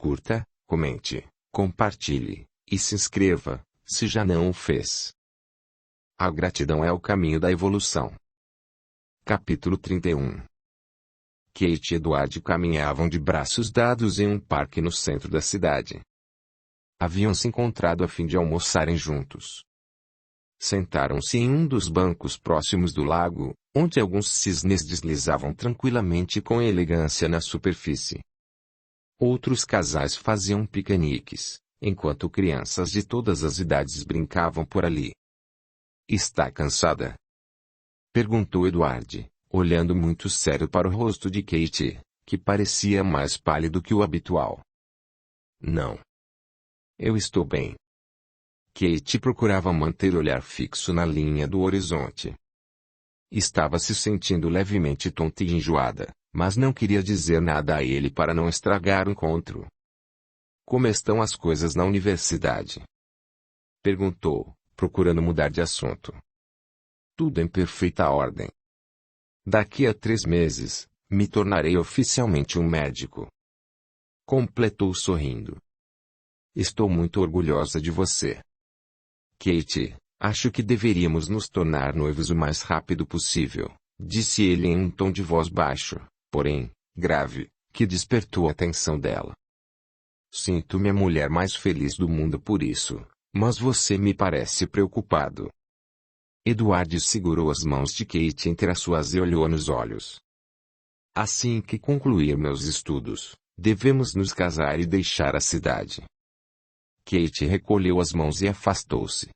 curta, comente, compartilhe, e se inscreva, se já não o fez. A gratidão é o caminho da evolução. Capítulo 31. Kate e Edward caminhavam de braços dados em um parque no centro da cidade. Haviam se encontrado a fim de almoçarem juntos. Sentaram-se em um dos bancos próximos do lago, onde alguns cisnes deslizavam tranquilamente com elegância na superfície. Outros casais faziam piqueniques, enquanto crianças de todas as idades brincavam por ali. "Está cansada?" perguntou Edward, olhando muito sério para o rosto de Kate, que parecia mais pálido que o habitual. "Não. Eu estou bem." Kate procurava manter o olhar fixo na linha do horizonte. Estava se sentindo levemente tonta e enjoada, mas não queria dizer nada a ele para não estragar o encontro. "Como estão as coisas na universidade?" perguntou, procurando mudar de assunto. "Tudo em perfeita ordem. Daqui a 3 meses, me tornarei oficialmente um médico." Completou sorrindo. "Estou muito orgulhosa de você." "Kate, acho que deveríamos nos tornar noivos o mais rápido possível", disse ele em um tom de voz baixo, porém, grave, que despertou a atenção dela. "Sinto-me a mulher mais feliz do mundo por isso, mas você me parece preocupado." Edward segurou as mãos de Kate entre as suas e olhou nos olhos. "Assim que concluir meus estudos, devemos nos casar e deixar a cidade." Kate recolheu as mãos e afastou-se.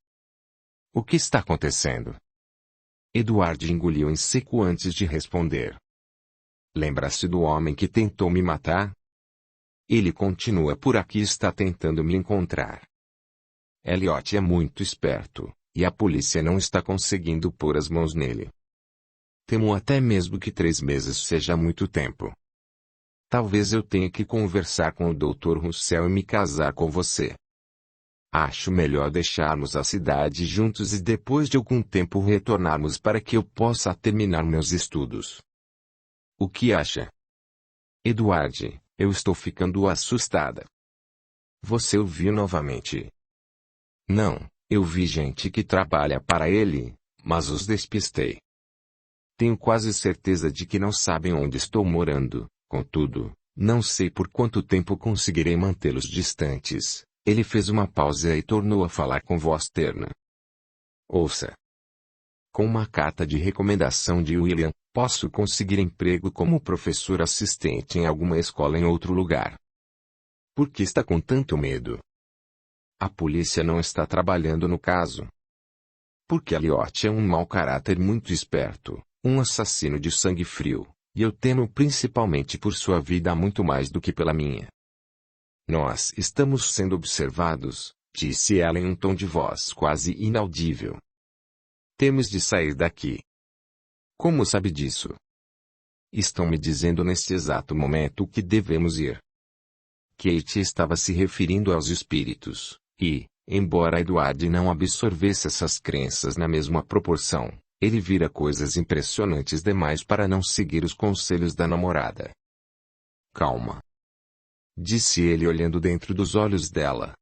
"O que está acontecendo?" Edward engoliu em seco antes de responder. "Lembra-se do homem que tentou me matar? Ele continua por aqui e está tentando me encontrar. Elliot é muito esperto, e a polícia não está conseguindo pôr as mãos nele. Temo até mesmo que 3 meses seja muito tempo. Talvez eu tenha que conversar com o Dr. Russell e me casar com você. Acho melhor deixarmos a cidade juntos e depois de algum tempo retornarmos para que eu possa terminar meus estudos. O que acha?" "Edward, eu estou ficando assustada." "Você o viu novamente?" "Não, eu vi gente que trabalha para ele, mas os despistei. Tenho quase certeza de que não sabem onde estou morando, contudo, não sei por quanto tempo conseguirei mantê-los distantes." Ele fez uma pausa e tornou a falar com voz terna. "Ouça. Com uma carta de recomendação de William, posso conseguir emprego como professor assistente em alguma escola em outro lugar. Por que está com tanto medo? A polícia não está trabalhando no caso. Porque Elliot é um mau caráter muito esperto, um assassino de sangue frio, e eu temo principalmente por sua vida muito mais do que pela minha. Nós estamos sendo observados", disse ela em um tom de voz quase inaudível. "Temos de sair daqui." "Como sabe disso?" "Estão me dizendo neste exato momento que devemos ir." Kate estava se referindo aos espíritos, e, embora Edward não absorvesse essas crenças na mesma proporção, ele vira coisas impressionantes demais para não seguir os conselhos da namorada. "Calma", disse ele olhando dentro dos olhos dela.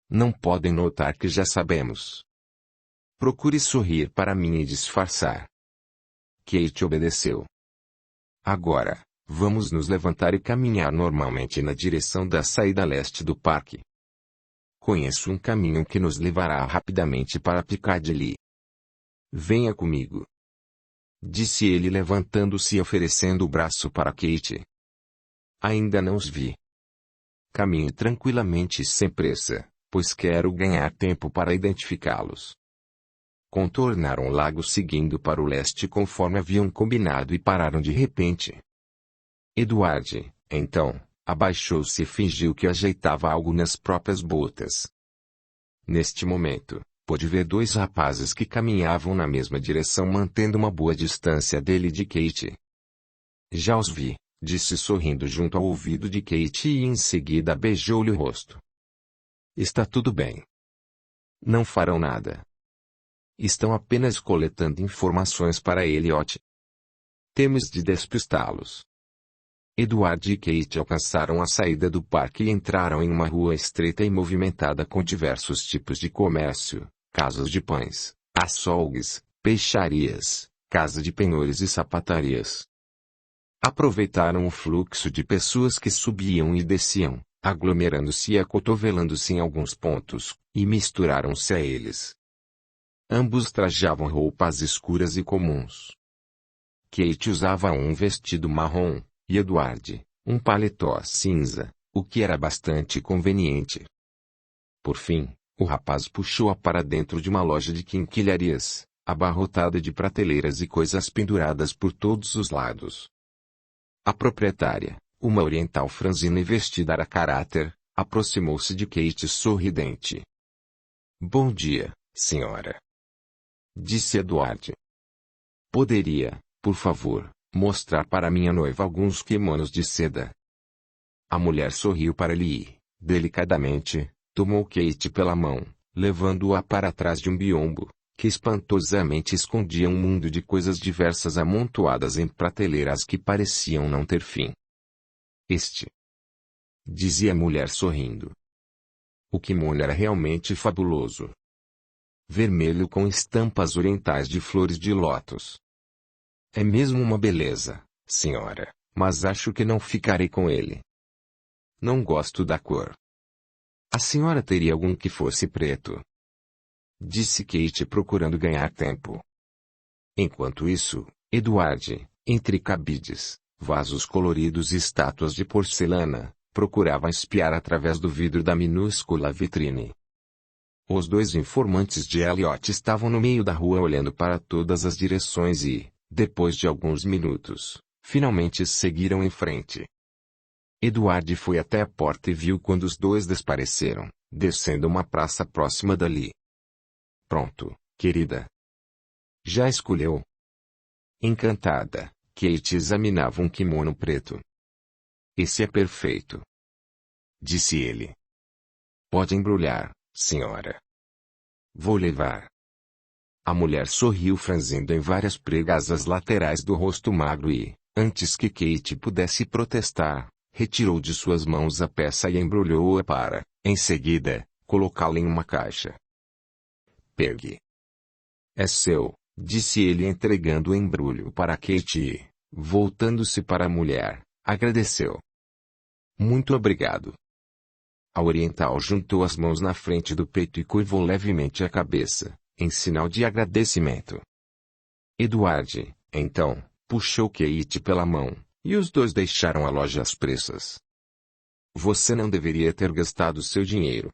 "Não podem notar que já sabemos. Procure sorrir para mim e disfarçar." Kate obedeceu. "Agora, vamos nos levantar e caminhar normalmente na direção da saída leste do parque. Conheço um caminho que nos levará rapidamente para Piccadilly. Venha comigo", disse ele levantando-se e oferecendo o braço para Kate. "Ainda não os vi. Caminhe tranquilamente e sem pressa, pois quero ganhar tempo para identificá-los." Contornaram o lago seguindo para o leste conforme haviam combinado e pararam de repente. Edward, então, abaixou-se e fingiu que ajeitava algo nas próprias botas. Neste momento, pôde ver 2 rapazes que caminhavam na mesma direção mantendo uma boa distância dele e de Kate. "Já os vi", disse sorrindo junto ao ouvido de Kate e em seguida beijou-lhe o rosto. "Está tudo bem. Não farão nada. Estão apenas coletando informações para Elliot. Temos de despistá-los." Eduardo e Kate alcançaram a saída do parque e entraram em uma rua estreita e movimentada com diversos tipos de comércio, casas de pães, açougues, peixarias, casa de penhores e sapatarias. Aproveitaram o fluxo de pessoas que subiam e desciam, aglomerando-se e acotovelando-se em alguns pontos, e misturaram-se a eles. Ambos trajavam roupas escuras e comuns. Kate usava um vestido marrom, e Eduardo, um paletó cinza, o que era bastante conveniente. Por fim, o rapaz puxou-a para dentro de uma loja de quinquilharias, abarrotada de prateleiras e coisas penduradas por todos os lados. A proprietária, uma oriental franzina e vestida a caráter, aproximou-se de Kate sorridente. "Bom dia, senhora", disse Eduardo. "Poderia, por favor, mostrar para minha noiva alguns quimonos de seda?" A mulher sorriu para ele e, delicadamente, tomou Kate pela mão, levando-a para trás de um biombo, que espantosamente escondia um mundo de coisas diversas amontoadas em prateleiras que pareciam não ter fim. Dizia a mulher sorrindo. O kimono era realmente fabuloso. Vermelho com estampas orientais de flores de lótus. "É mesmo uma beleza, senhora, mas acho que não ficarei com ele. Não gosto da cor. A senhora teria algum que fosse preto?" disse Kate procurando ganhar tempo. Enquanto isso, Eduardo, entre cabides, vasos coloridos e estátuas de porcelana, procurava espiar através do vidro da minúscula vitrine. Os dois informantes de Elliot estavam no meio da rua olhando para todas as direções e, depois de alguns minutos, finalmente seguiram em frente. Eduardo foi até a porta e viu quando os dois desapareceram, descendo uma praça próxima dali. "Pronto, querida. Já escolheu?" Encantada, Kate examinava um kimono preto. "Esse é perfeito", disse ele. "Pode embrulhar, senhora. Vou levar." A mulher sorriu franzindo em várias pregas as laterais do rosto magro e, antes que Kate pudesse protestar, retirou de suas mãos a peça e embrulhou-a para, em seguida, colocá-la em uma caixa. "Pegue. É seu", disse ele entregando o embrulho para Kate e, voltando-se para a mulher, agradeceu. "Muito obrigado." A oriental juntou as mãos na frente do peito e curvou levemente a cabeça, em sinal de agradecimento. Eduardo, então, puxou Kate pela mão, e os dois deixaram a loja às pressas. "Você não deveria ter gastado seu dinheiro.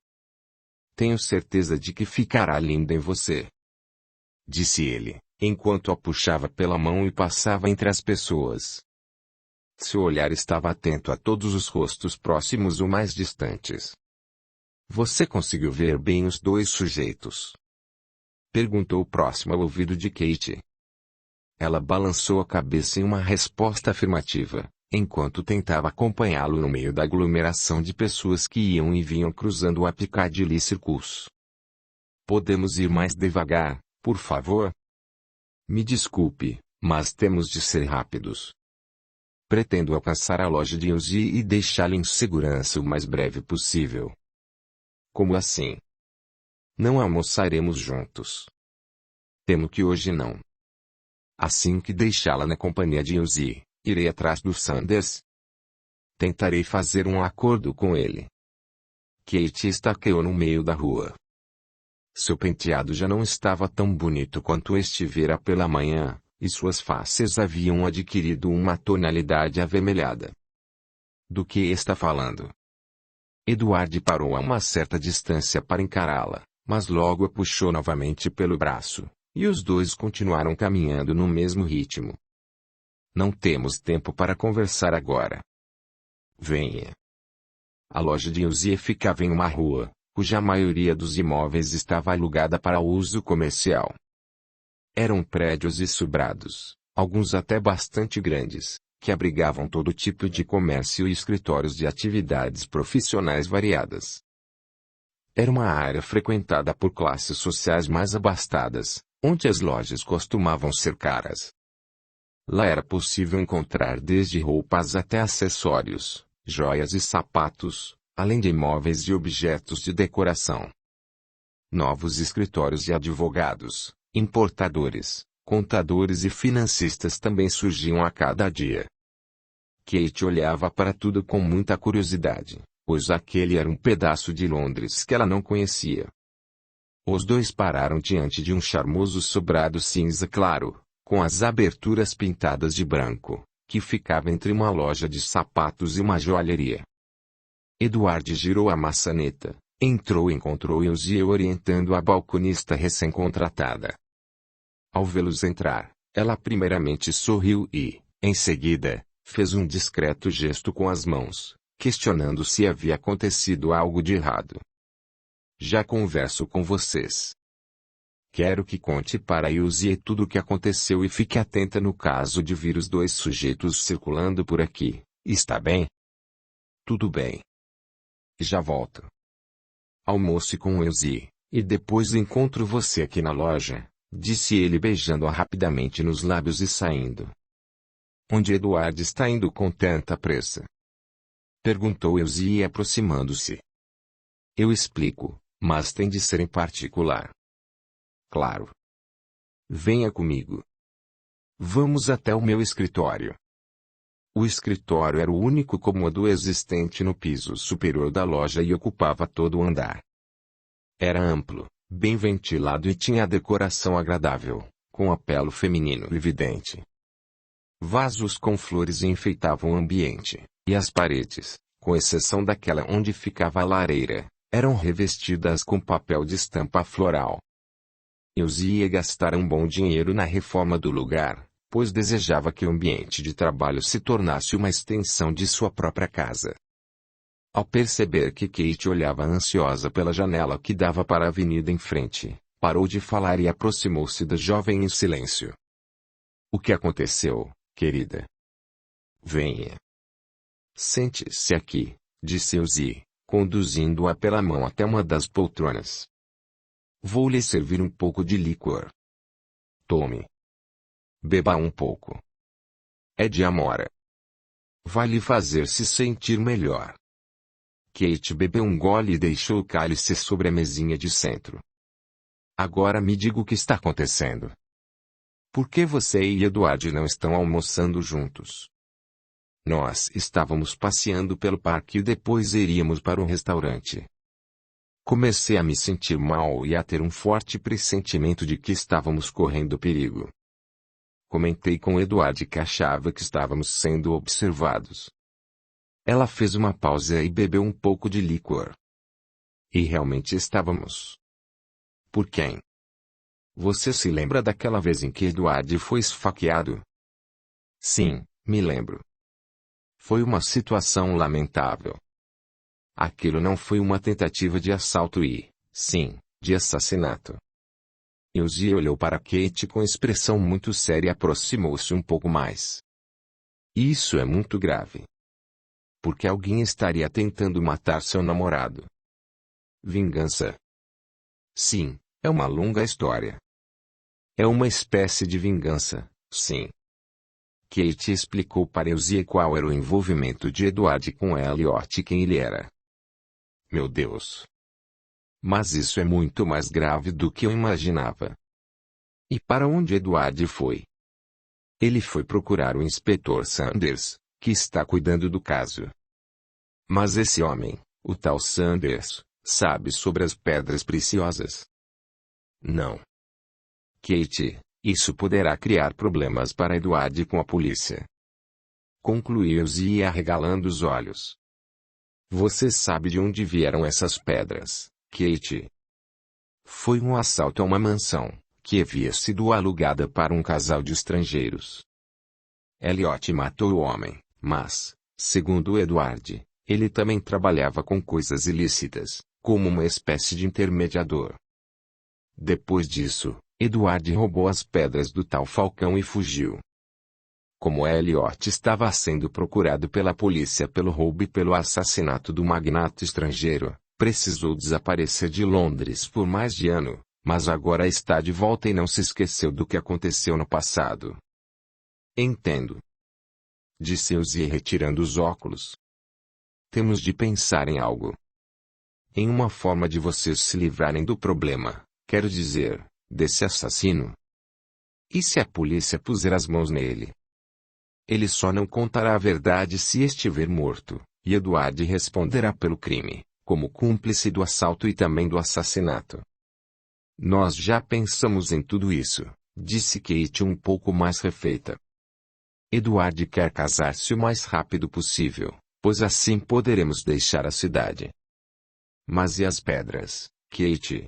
Tenho certeza de que ficará linda em você", disse ele, enquanto a puxava pela mão e passava entre as pessoas. Seu olhar estava atento a todos os rostos próximos ou mais distantes. "Você conseguiu ver bem os dois sujeitos?" perguntou próximo ao ouvido de Kate. Ela balançou a cabeça em uma resposta afirmativa, enquanto tentava acompanhá-lo no meio da aglomeração de pessoas que iam e vinham cruzando a Piccadilly Circus. "Podemos ir mais devagar, por favor?" "Me desculpe, mas temos de ser rápidos. Pretendo alcançar a loja de Uzi e deixá-la em segurança o mais breve possível." "Como assim?" "Não almoçaremos juntos." "Temo que hoje não. Assim que deixá-la na companhia de Uzi, irei atrás do Sanders. Tentarei fazer um acordo com ele." Kate estaqueou no meio da rua. Seu penteado já não estava tão bonito quanto estivera pela manhã, e suas faces haviam adquirido uma tonalidade avermelhada. "Do que está falando?" Eduardo parou a uma certa distância para encará-la, mas logo a puxou novamente pelo braço, e os dois continuaram caminhando no mesmo ritmo. "Não temos tempo para conversar agora. Venha." A loja de Uzi ficava em uma rua, cuja maioria dos imóveis estava alugada para uso comercial. Eram prédios sobrados, alguns até bastante grandes, que abrigavam todo tipo de comércio e escritórios de atividades profissionais variadas. Era uma área frequentada por classes sociais mais abastadas, onde as lojas costumavam ser caras. Lá era possível encontrar desde roupas até acessórios, joias e sapatos, além de imóveis e objetos de decoração. Novos escritórios de advogados, importadores, contadores e financistas também surgiam a cada dia. Kate olhava para tudo com muita curiosidade, pois aquele era um pedaço de Londres que ela não conhecia. Os dois pararam diante de um charmoso sobrado cinza claro, com as aberturas pintadas de branco, que ficava entre uma loja de sapatos e uma joalheria. Edward girou a maçaneta, entrou e encontrou Elsie orientando a balconista recém-contratada. Ao vê-los entrar, ela primeiramente sorriu e, em seguida, fez um discreto gesto com as mãos, questionando se havia acontecido algo de errado. Já converso com vocês. Quero que conte para Elsie tudo o que aconteceu e fique atenta no caso de vir os dois sujeitos circulando por aqui, está bem? Tudo bem. Já volto. Almoce com Elsie, e depois encontro você aqui na loja, disse ele beijando-a rapidamente nos lábios e saindo. Onde Edward está indo com tanta pressa? Perguntou Elsie aproximando-se. Eu explico, mas tem de ser em particular. Claro. Venha comigo. Vamos até o meu escritório. O escritório era o único cômodo existente no piso superior da loja e ocupava todo o andar. Era amplo, bem ventilado e tinha decoração agradável, com apelo feminino evidente. Vasos com flores enfeitavam o ambiente, e as paredes, com exceção daquela onde ficava a lareira, eram revestidas com papel de estampa floral. Elsie ia gastar um bom dinheiro na reforma do lugar, pois desejava que o ambiente de trabalho se tornasse uma extensão de sua própria casa. Ao perceber que Kate olhava ansiosa pela janela que dava para a avenida em frente, parou de falar e aproximou-se da jovem em silêncio. O que aconteceu, querida? Venha. Sente-se aqui, disse Elsie, conduzindo-a pela mão até uma das poltronas. Vou lhe servir um pouco de licor. Tome. Beba um pouco. É de amora. Vai lhe fazer se sentir melhor. Kate bebeu um gole e deixou o cálice sobre a mesinha de centro. Agora me diga o que está acontecendo. Por que você e Edward não estão almoçando juntos? Nós estávamos passeando pelo parque e depois iríamos para um restaurante. Comecei a me sentir mal e a ter um forte pressentimento de que estávamos correndo perigo. Comentei com Edward que achava que estávamos sendo observados. Ela fez uma pausa e bebeu um pouco de licor. E realmente estávamos. Por quem? Você se lembra daquela vez em que Edward foi esfaqueado? Sim, me lembro. Foi uma situação lamentável. Aquilo não foi uma tentativa de assalto e, sim, de assassinato. Elsie olhou para Kate com expressão muito séria e aproximou-se um pouco mais. Isso é muito grave. Porque alguém estaria tentando matar seu namorado. Vingança. Sim, é uma longa história. É uma espécie de vingança, sim. Kate explicou para Elsie qual era o envolvimento de Edward com Elliot e quem ele era. Meu Deus! Mas isso é muito mais grave do que eu imaginava. E para onde Edward foi? Ele foi procurar o inspetor Sanders, que está cuidando do caso. Mas esse homem, o tal Sanders, sabe sobre as pedras preciosas? Não. Kate, isso poderá criar problemas para Edward com a polícia. Concluiu Elsie arregalando os olhos. Você sabe de onde vieram essas pedras, Kate? Foi um assalto a uma mansão, que havia sido alugada para um casal de estrangeiros. Elliot matou o homem, mas, segundo Edward, ele também trabalhava com coisas ilícitas, como uma espécie de intermediador. Depois disso, Edward roubou as pedras do tal Falcão e fugiu. Como Elliot estava sendo procurado pela polícia pelo roubo e pelo assassinato do magnata estrangeiro, precisou desaparecer de Londres por mais de ano, mas agora está de volta e não se esqueceu do que aconteceu no passado. Entendo. Disse Elsie retirando os óculos. Temos de pensar em algo. Em uma forma de vocês se livrarem do problema, quero dizer, desse assassino. E se a polícia puser as mãos nele? Ele só não contará a verdade se estiver morto, e Edward responderá pelo crime, como cúmplice do assalto e também do assassinato. Nós já pensamos em tudo isso, disse Kate um pouco mais refeita. Edward quer casar-se o mais rápido possível, pois assim poderemos deixar a cidade. Mas e as pedras, Kate?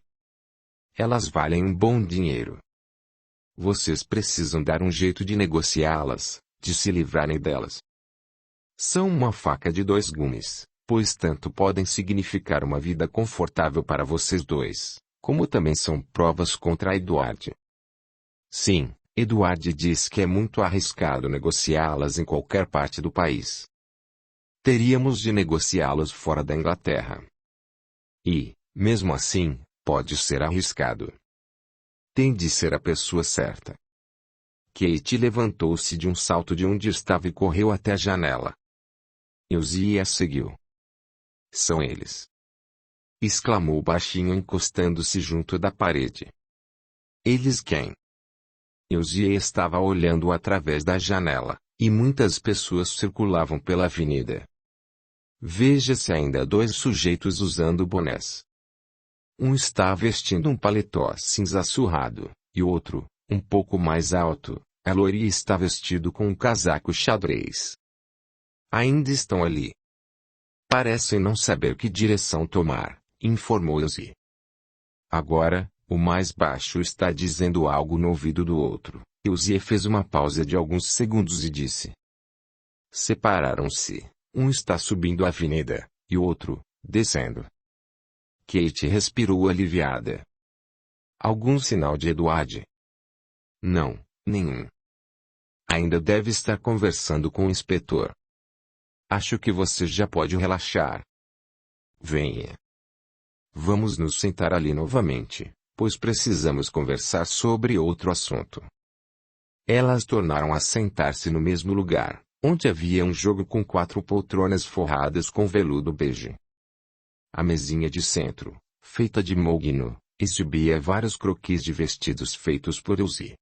Elas valem um bom dinheiro. Vocês precisam dar um jeito de negociá-las, de se livrarem delas. São uma faca de dois gumes, pois tanto podem significar uma vida confortável para vocês dois, como também são provas contra Edward. Sim, Edward diz que é muito arriscado negociá-las em qualquer parte do país. Teríamos de negociá-las fora da Inglaterra. E, mesmo assim, pode ser arriscado. Tem de ser a pessoa certa. Kate levantou-se de um salto de onde estava e correu até a janela. Elsie a seguiu. São eles! Exclamou baixinho encostando-se junto da parede. Eles quem? Elsie estava olhando através da janela, e muitas pessoas circulavam pela avenida. Veja-se ainda dois sujeitos usando bonés. Um está vestindo um paletó cinza surrado, e outro, um pouco mais alto, a loirinha está vestido com um casaco xadrez. Ainda estão ali. Parecem não saber que direção tomar, informou Elsie. Agora, o mais baixo está dizendo algo no ouvido do outro. Elsie fez uma pausa de alguns segundos e disse. Separaram-se. Um está subindo a avenida, e o outro, descendo. Kate respirou aliviada. Algum sinal de Edward? Não, nenhum. Ainda deve estar conversando com o inspetor. Acho que você já pode relaxar. Venha. Vamos nos sentar ali novamente, pois precisamos conversar sobre outro assunto. Elas tornaram a sentar-se no mesmo lugar, onde havia um jogo com 4 poltronas forradas com veludo bege. A mesinha de centro, feita de mogno, exibia vários croquis de vestidos feitos por Elsie.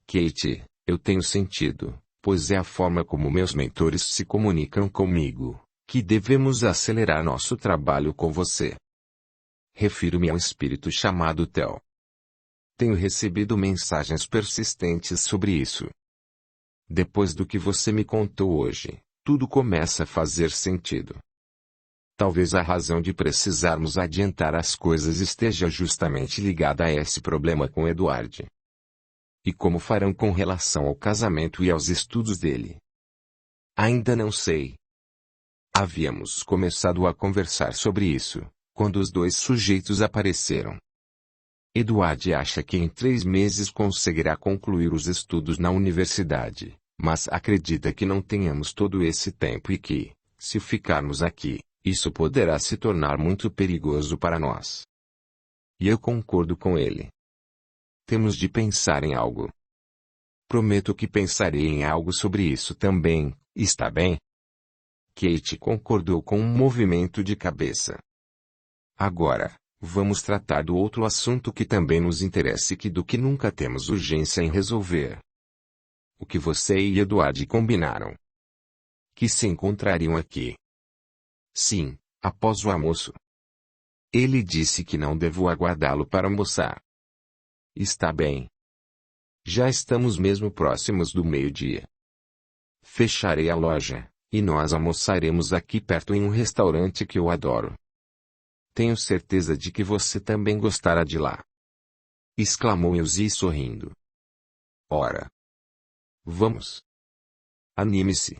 Kate, eu tenho sentido, pois é a forma como meus mentores se comunicam comigo, que devemos acelerar nosso trabalho com você. Refiro-me ao espírito chamado Theo. Tenho recebido mensagens persistentes sobre isso. Depois do que você me contou hoje, tudo começa a fazer sentido. Talvez a razão de precisarmos adiantar as coisas esteja justamente ligada a esse problema com Edward. E como farão com relação ao casamento e aos estudos dele? Ainda não sei. Havíamos começado a conversar sobre isso, quando os dois sujeitos apareceram. Edward acha que em 3 meses conseguirá concluir os estudos na universidade, mas acredita que não tenhamos todo esse tempo e que, se ficarmos aqui, isso poderá se tornar muito perigoso para nós. E eu concordo com ele. Temos de pensar em algo. Prometo que pensarei em algo sobre isso também, está bem? Kate concordou com um movimento de cabeça. Agora, vamos tratar do outro assunto que também nos interessa e que do que nunca temos urgência em resolver. O que você e Edward combinaram? Que se encontrariam aqui. Sim, após o almoço. Ele disse que não devo aguardá-lo para almoçar. Está bem. Já estamos mesmo próximos do meio-dia. Fecharei a loja, e nós almoçaremos aqui perto em um restaurante que eu adoro. Tenho certeza de que você também gostará de lá. Exclamou Elsie sorrindo. Ora. Vamos. Anime-se.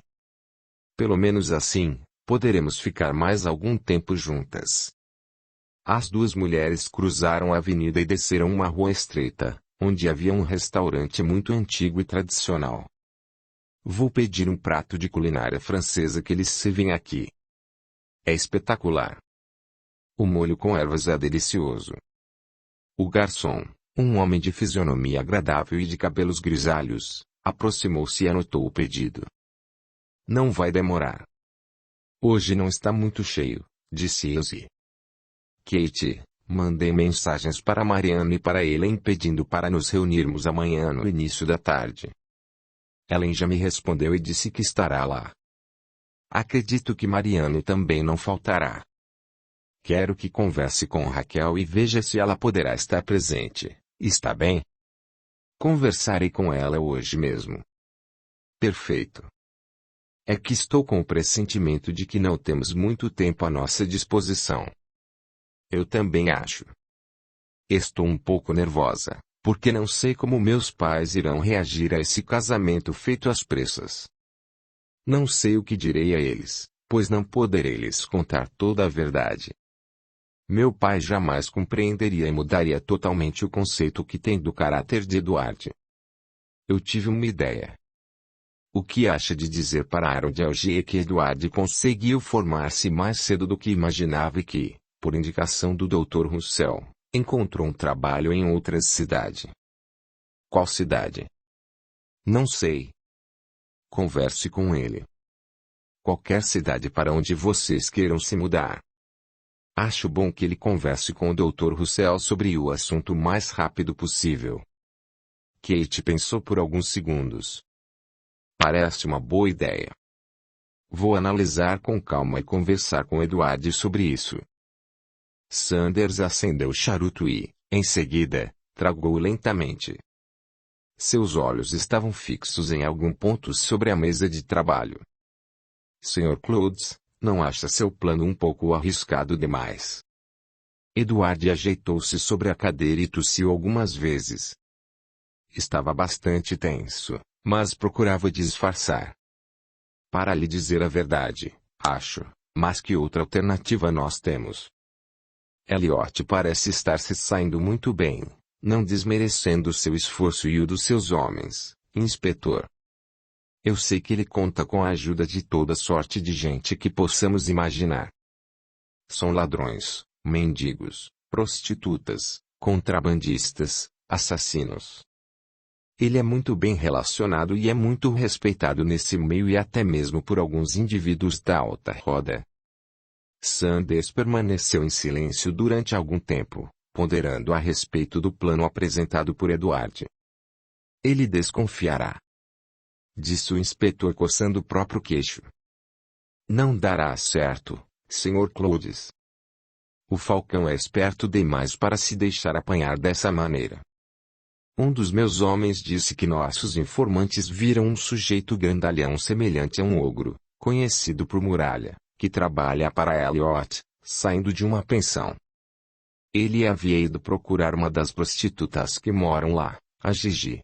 Pelo menos assim, poderemos ficar mais algum tempo juntas. As duas mulheres cruzaram a avenida e desceram uma rua estreita, onde havia um restaurante muito antigo e tradicional. Vou pedir um prato de culinária francesa que eles servem aqui. É espetacular. O molho com ervas é delicioso. O garçom, um homem de fisionomia agradável e de cabelos grisalhos, Aproximou-se e anotou o pedido. Não vai demorar. Hoje não está muito cheio, disse Elsie. Kate, mandei mensagens para Mariana e para Ellen pedindo para nos reunirmos amanhã no início da tarde. Ellen já me respondeu e disse que estará lá. Acredito que Mariana também não faltará. Quero que converse com Raquel e veja se ela poderá estar presente, está bem? Conversarei com ela hoje mesmo. Perfeito. É que estou com o pressentimento de que não temos muito tempo à nossa disposição. Eu também acho. Estou um pouco nervosa, porque não sei como meus pais irão reagir a esse casamento feito às pressas. Não sei o que direi a eles, pois não poderei lhes contar toda a verdade. Meu pai jamais compreenderia e mudaria totalmente o conceito que tem do caráter de Edward. Eu tive uma ideia. O que acha de dizer para Harold Algier que Edward conseguiu formar-se mais cedo do que imaginava e que, por indicação do Dr. Russell, encontrou um trabalho em outra cidade? Qual cidade? Não sei. Converse com ele. Qualquer cidade para onde vocês queiram se mudar. Acho bom que ele converse com o Dr. Russell sobre o assunto o mais rápido possível. Kate pensou por alguns segundos. Parece uma boa ideia. Vou analisar com calma e conversar com Edward sobre isso. Sanders acendeu o charuto e, em seguida, tragou lentamente. Seus olhos estavam fixos em algum ponto sobre a mesa de trabalho. Sr. Clouds, não acha seu plano um pouco arriscado demais? Edward ajeitou-se sobre a cadeira e tossiu algumas vezes. Estava bastante tenso, mas procurava disfarçar. Para lhe dizer a verdade, acho, mas que outra alternativa nós temos. Elliot parece estar se saindo muito bem, não desmerecendo seu esforço e o dos seus homens, inspetor. Eu sei que ele conta com a ajuda de toda sorte de gente que possamos imaginar. São ladrões, mendigos, prostitutas, contrabandistas, assassinos. Ele é muito bem relacionado e é muito respeitado nesse meio e até mesmo por alguns indivíduos da alta roda. Sanders permaneceu em silêncio durante algum tempo, ponderando a respeito do plano apresentado por Edward. Ele desconfiará, disse o inspetor coçando o próprio queixo. Não dará certo, Sr. Clouds. O Falcão é esperto demais para se deixar apanhar dessa maneira. Um dos meus homens disse que nossos informantes viram um sujeito grandalhão semelhante a um ogro, conhecido por Muralha, que trabalha para Elliot, saindo de uma pensão. Ele havia ido procurar uma das prostitutas que moram lá, a Gigi.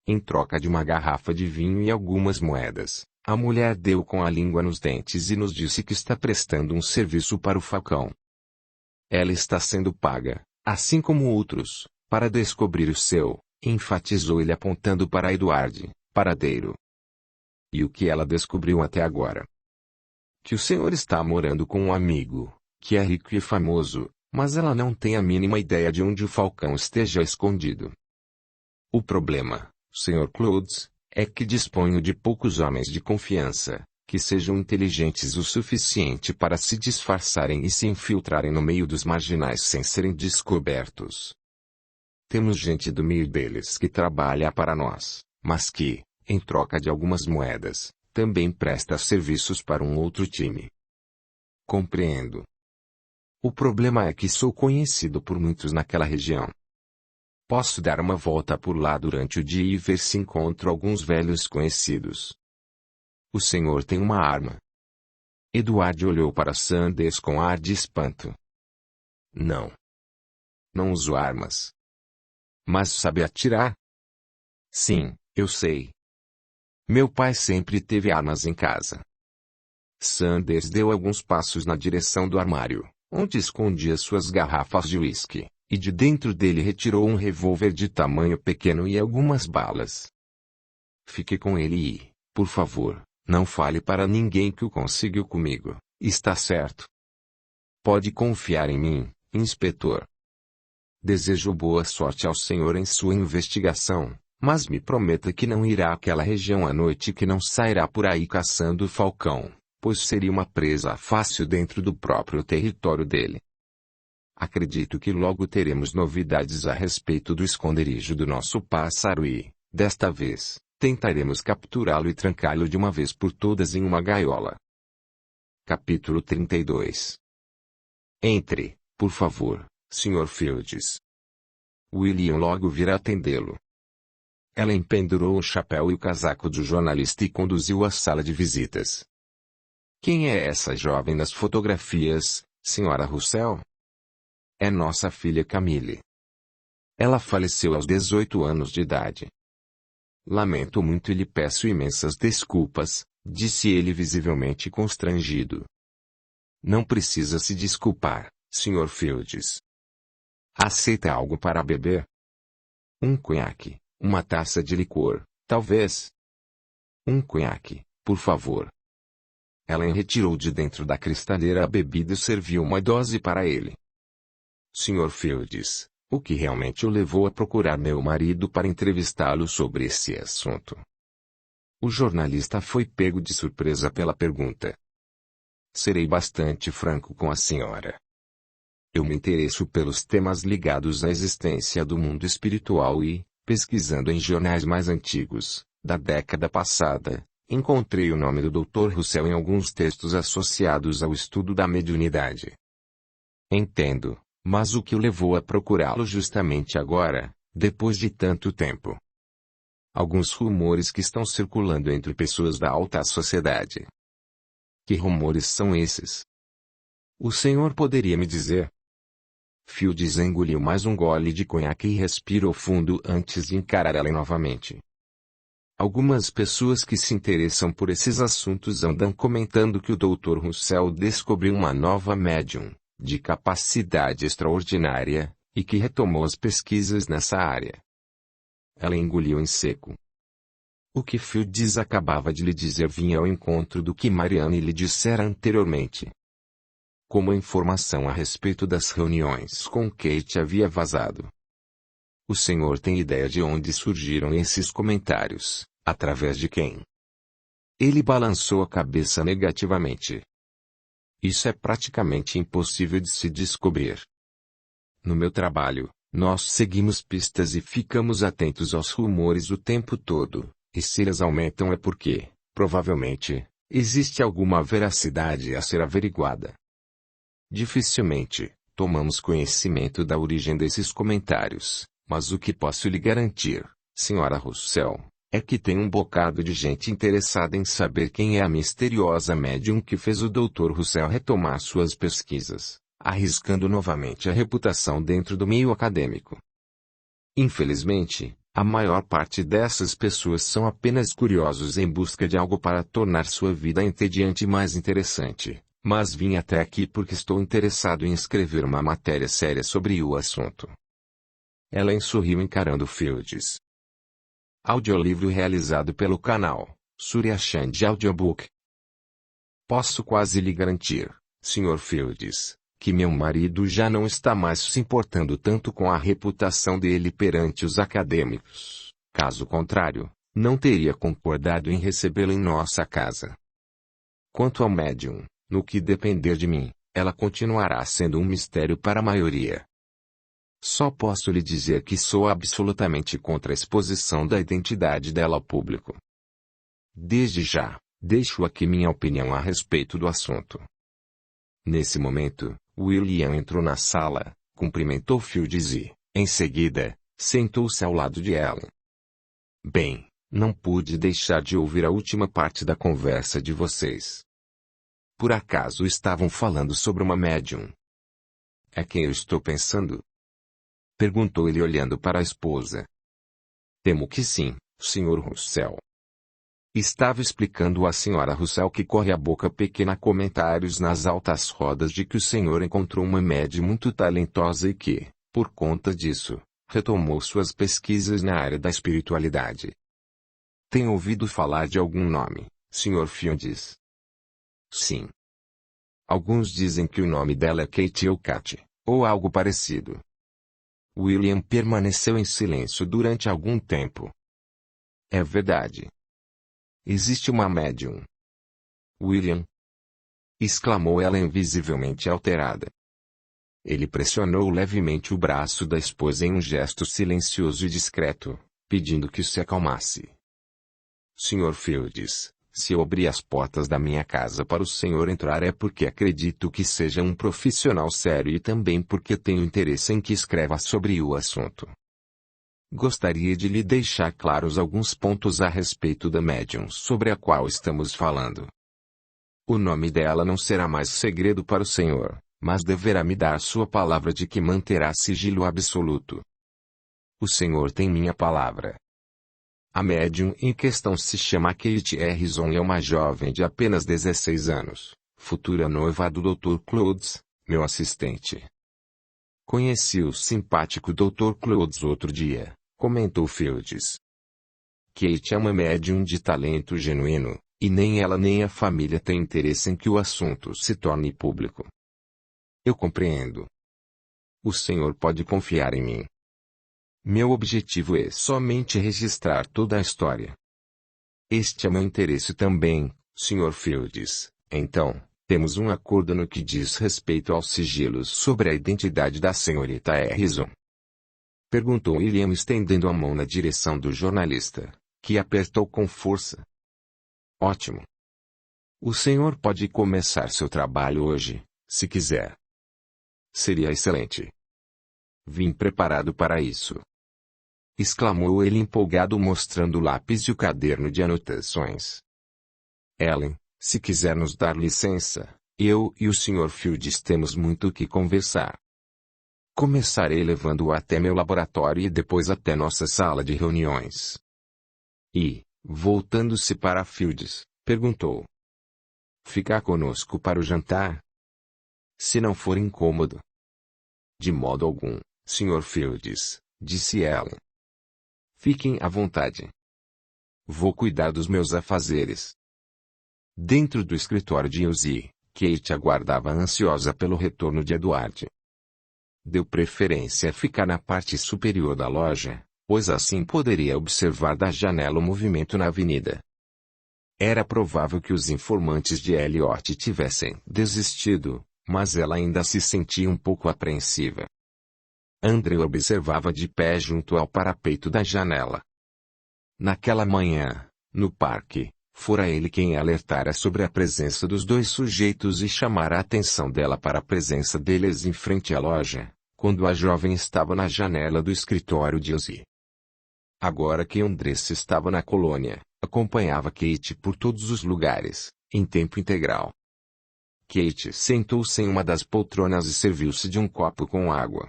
Em troca de uma garrafa de vinho e algumas moedas, a mulher deu com a língua nos dentes e nos disse que está prestando um serviço para o Falcão. Ela está sendo paga, assim como outros, para descobrir o seu, enfatizou ele apontando para Edward, paradeiro. E o que ela descobriu até agora? Que o senhor está morando com um amigo, que é rico e famoso, mas ela não tem a mínima ideia de onde o Falcão esteja escondido. O problema, Sr. Clouds, é que disponho de poucos homens de confiança, que sejam inteligentes o suficiente para se disfarçarem e se infiltrarem no meio dos marginais sem serem descobertos. Temos gente do meio deles que trabalha para nós, mas que, em troca de algumas moedas, também presta serviços para um outro time. Compreendo. O problema é que sou conhecido por muitos naquela região. Posso dar uma volta por lá durante o dia e ver se encontro alguns velhos conhecidos. O senhor tem uma arma? Edward olhou para Sanders com ar de espanto. Não. Não uso armas. Mas sabe atirar? Sim, eu sei. Meu pai sempre teve armas em casa. Sanders deu alguns passos na direção do armário, onde escondia suas garrafas de uísque, e de dentro dele retirou um revólver de tamanho pequeno e algumas balas. Fique com ele e, por favor, não fale para ninguém que o conseguiu comigo, está certo? Pode confiar em mim, inspetor. Desejo boa sorte ao senhor em sua investigação, Mas me prometa que não irá àquela região à noite e que não sairá por aí caçando o falcão, pois seria uma presa fácil dentro do próprio território dele. Acredito que logo teremos novidades a respeito do esconderijo do nosso pássaro e, desta vez, tentaremos capturá-lo e trancá-lo de uma vez por todas em uma gaiola. Capítulo 32. Entre, por favor, Sr. Fields. William logo virá atendê-lo. Ellen pendurou o chapéu e o casaco do jornalista e conduziu à sala de visitas. Quem é essa jovem nas fotografias, Sra. Russell? É nossa filha Camille. Ela faleceu aos 18 anos de idade. Lamento muito e lhe peço imensas desculpas, disse ele visivelmente constrangido. Não precisa se desculpar, Sr. Fields. Aceita algo para beber? Um conhaque, uma taça de licor, talvez. Um conhaque, por favor. Ellen retirou de dentro da cristaleira a bebida e serviu uma dose para ele. Sr. Fields, o que realmente o levou a procurar meu marido para entrevistá-lo sobre esse assunto? O jornalista foi pego de surpresa pela pergunta. Serei bastante franco com a senhora. Eu me interesso pelos temas ligados à existência do mundo espiritual e, pesquisando em jornais mais antigos, da década passada, encontrei o nome do Dr. Russell em alguns textos associados ao estudo da mediunidade. Entendo. Mas o que o levou a procurá-lo justamente agora, depois de tanto tempo? Alguns rumores que estão circulando entre pessoas da alta sociedade. Que rumores são esses? O senhor poderia me dizer? Fields engoliu mais um gole de conhaque e respirou fundo antes de encarar ela novamente. Algumas pessoas que se interessam por esses assuntos andam comentando que o Dr. Russell descobriu uma nova médium, de capacidade extraordinária, e que retomou as pesquisas nessa área. Ela engoliu em seco. O que Fields acabava de lhe dizer vinha ao encontro do que Marianne lhe dissera anteriormente. Como a informação a respeito das reuniões com Kate havia vazado. O senhor tem ideia de onde surgiram esses comentários, através de quem? Ele balançou a cabeça negativamente. Isso é praticamente impossível de se descobrir. No meu trabalho, nós seguimos pistas e ficamos atentos aos rumores o tempo todo, e se eles aumentam é porque, provavelmente, existe alguma veracidade a ser averiguada. Dificilmente, tomamos conhecimento da origem desses comentários, mas o que posso lhe garantir, Sra. Russell, é que tem um bocado de gente interessada em saber quem é a misteriosa médium que fez o Dr. Russell retomar suas pesquisas, arriscando novamente a reputação dentro do meio acadêmico. Infelizmente, a maior parte dessas pessoas são apenas curiosos em busca de algo para tornar sua vida entediante e mais interessante, mas vim até aqui porque estou interessado em escrever uma matéria séria sobre o assunto. Ellen sorriu encarando Fields. Audiolivro realizado pelo canal Surya Chand Audiobook. Posso quase lhe garantir, Sr. Fields, que meu marido já não está mais se importando tanto com a reputação dele perante os acadêmicos. Caso contrário, não teria concordado em recebê-lo em nossa casa. Quanto ao médium, no que depender de mim, ela continuará sendo um mistério para a maioria. Só posso lhe dizer que sou absolutamente contra a exposição da identidade dela ao público. Desde já, deixo aqui minha opinião a respeito do assunto. Nesse momento, William entrou na sala, cumprimentou Fields e, em seguida, sentou-se ao lado de Ellen. Bem, não pude deixar de ouvir a última parte da conversa de vocês. Por acaso estavam falando sobre uma médium? É quem eu estou pensando? Perguntou ele olhando para a esposa. Temo que sim, Sr. Russell. Estava explicando à Sra. Russell que corre a boca pequena comentários nas altas rodas de que o senhor encontrou uma médium muito talentosa e que, por conta disso, retomou suas pesquisas na área da espiritualidade. Tem ouvido falar de algum nome, Sr. Fields? Sim. Alguns dizem que o nome dela é Kate ou Kate, ou algo parecido. William permaneceu em silêncio durante algum tempo. É verdade. Existe uma médium. William? Exclamou ela invisivelmente alterada. Ele pressionou levemente o braço da esposa em um gesto silencioso e discreto, pedindo que se acalmasse. Sr. Fields, se eu abrir as portas da minha casa para o senhor entrar é porque acredito que seja um profissional sério e também porque tenho interesse em que escreva sobre o assunto. Gostaria de lhe deixar claros alguns pontos a respeito da médium sobre a qual estamos falando. O nome dela não será mais segredo para o senhor, mas deverá me dar sua palavra de que manterá sigilo absoluto. O senhor tem minha palavra. A médium em questão se chama Kate Harrison e é uma jovem de apenas 16 anos, futura noiva do Dr. Clouds, meu assistente. Conheci o simpático Dr. Clouds outro dia, comentou Fields. Kate é uma médium de talento genuíno, e nem ela nem a família têm interesse em que o assunto se torne público. Eu compreendo. O senhor pode confiar em mim. Meu objetivo é somente registrar toda a história. Este é meu interesse também, Sr. Fields. Então, temos um acordo no que diz respeito aos sigilos sobre a identidade da senhorita Harrison. Perguntou William estendendo a mão na direção do jornalista, que apertou com força. Ótimo. O senhor pode começar seu trabalho hoje, se quiser. Seria excelente. Vim preparado para isso. Exclamou ele empolgado mostrando o lápis e o caderno de anotações. Ellen, se quiser nos dar licença, eu e o Sr. Fields temos muito o que conversar. Começarei levando-o até meu laboratório e depois até nossa sala de reuniões. E, voltando-se para Fields, perguntou. Ficar conosco para o jantar? Se não for incômodo. De modo algum, Sr. Fields, disse Ellen. Fiquem à vontade. Vou cuidar dos meus afazeres. Dentro do escritório de Elsie, Kate aguardava ansiosa pelo retorno de Edward. Deu preferência a ficar na parte superior da loja, pois assim poderia observar da janela o movimento na avenida. Era provável que os informantes de Elliot tivessem desistido, mas ela ainda se sentia um pouco apreensiva. Andrew observava de pé junto ao parapeito da janela. Naquela manhã, no parque, fora ele quem alertara sobre a presença dos dois sujeitos e chamara a atenção dela para a presença deles em frente à loja, quando a jovem estava na janela do escritório de Elsie. Agora que Andressa estava na colônia, acompanhava Kate por todos os lugares, em tempo integral. Kate sentou-se em uma das poltronas e serviu-se de um copo com água.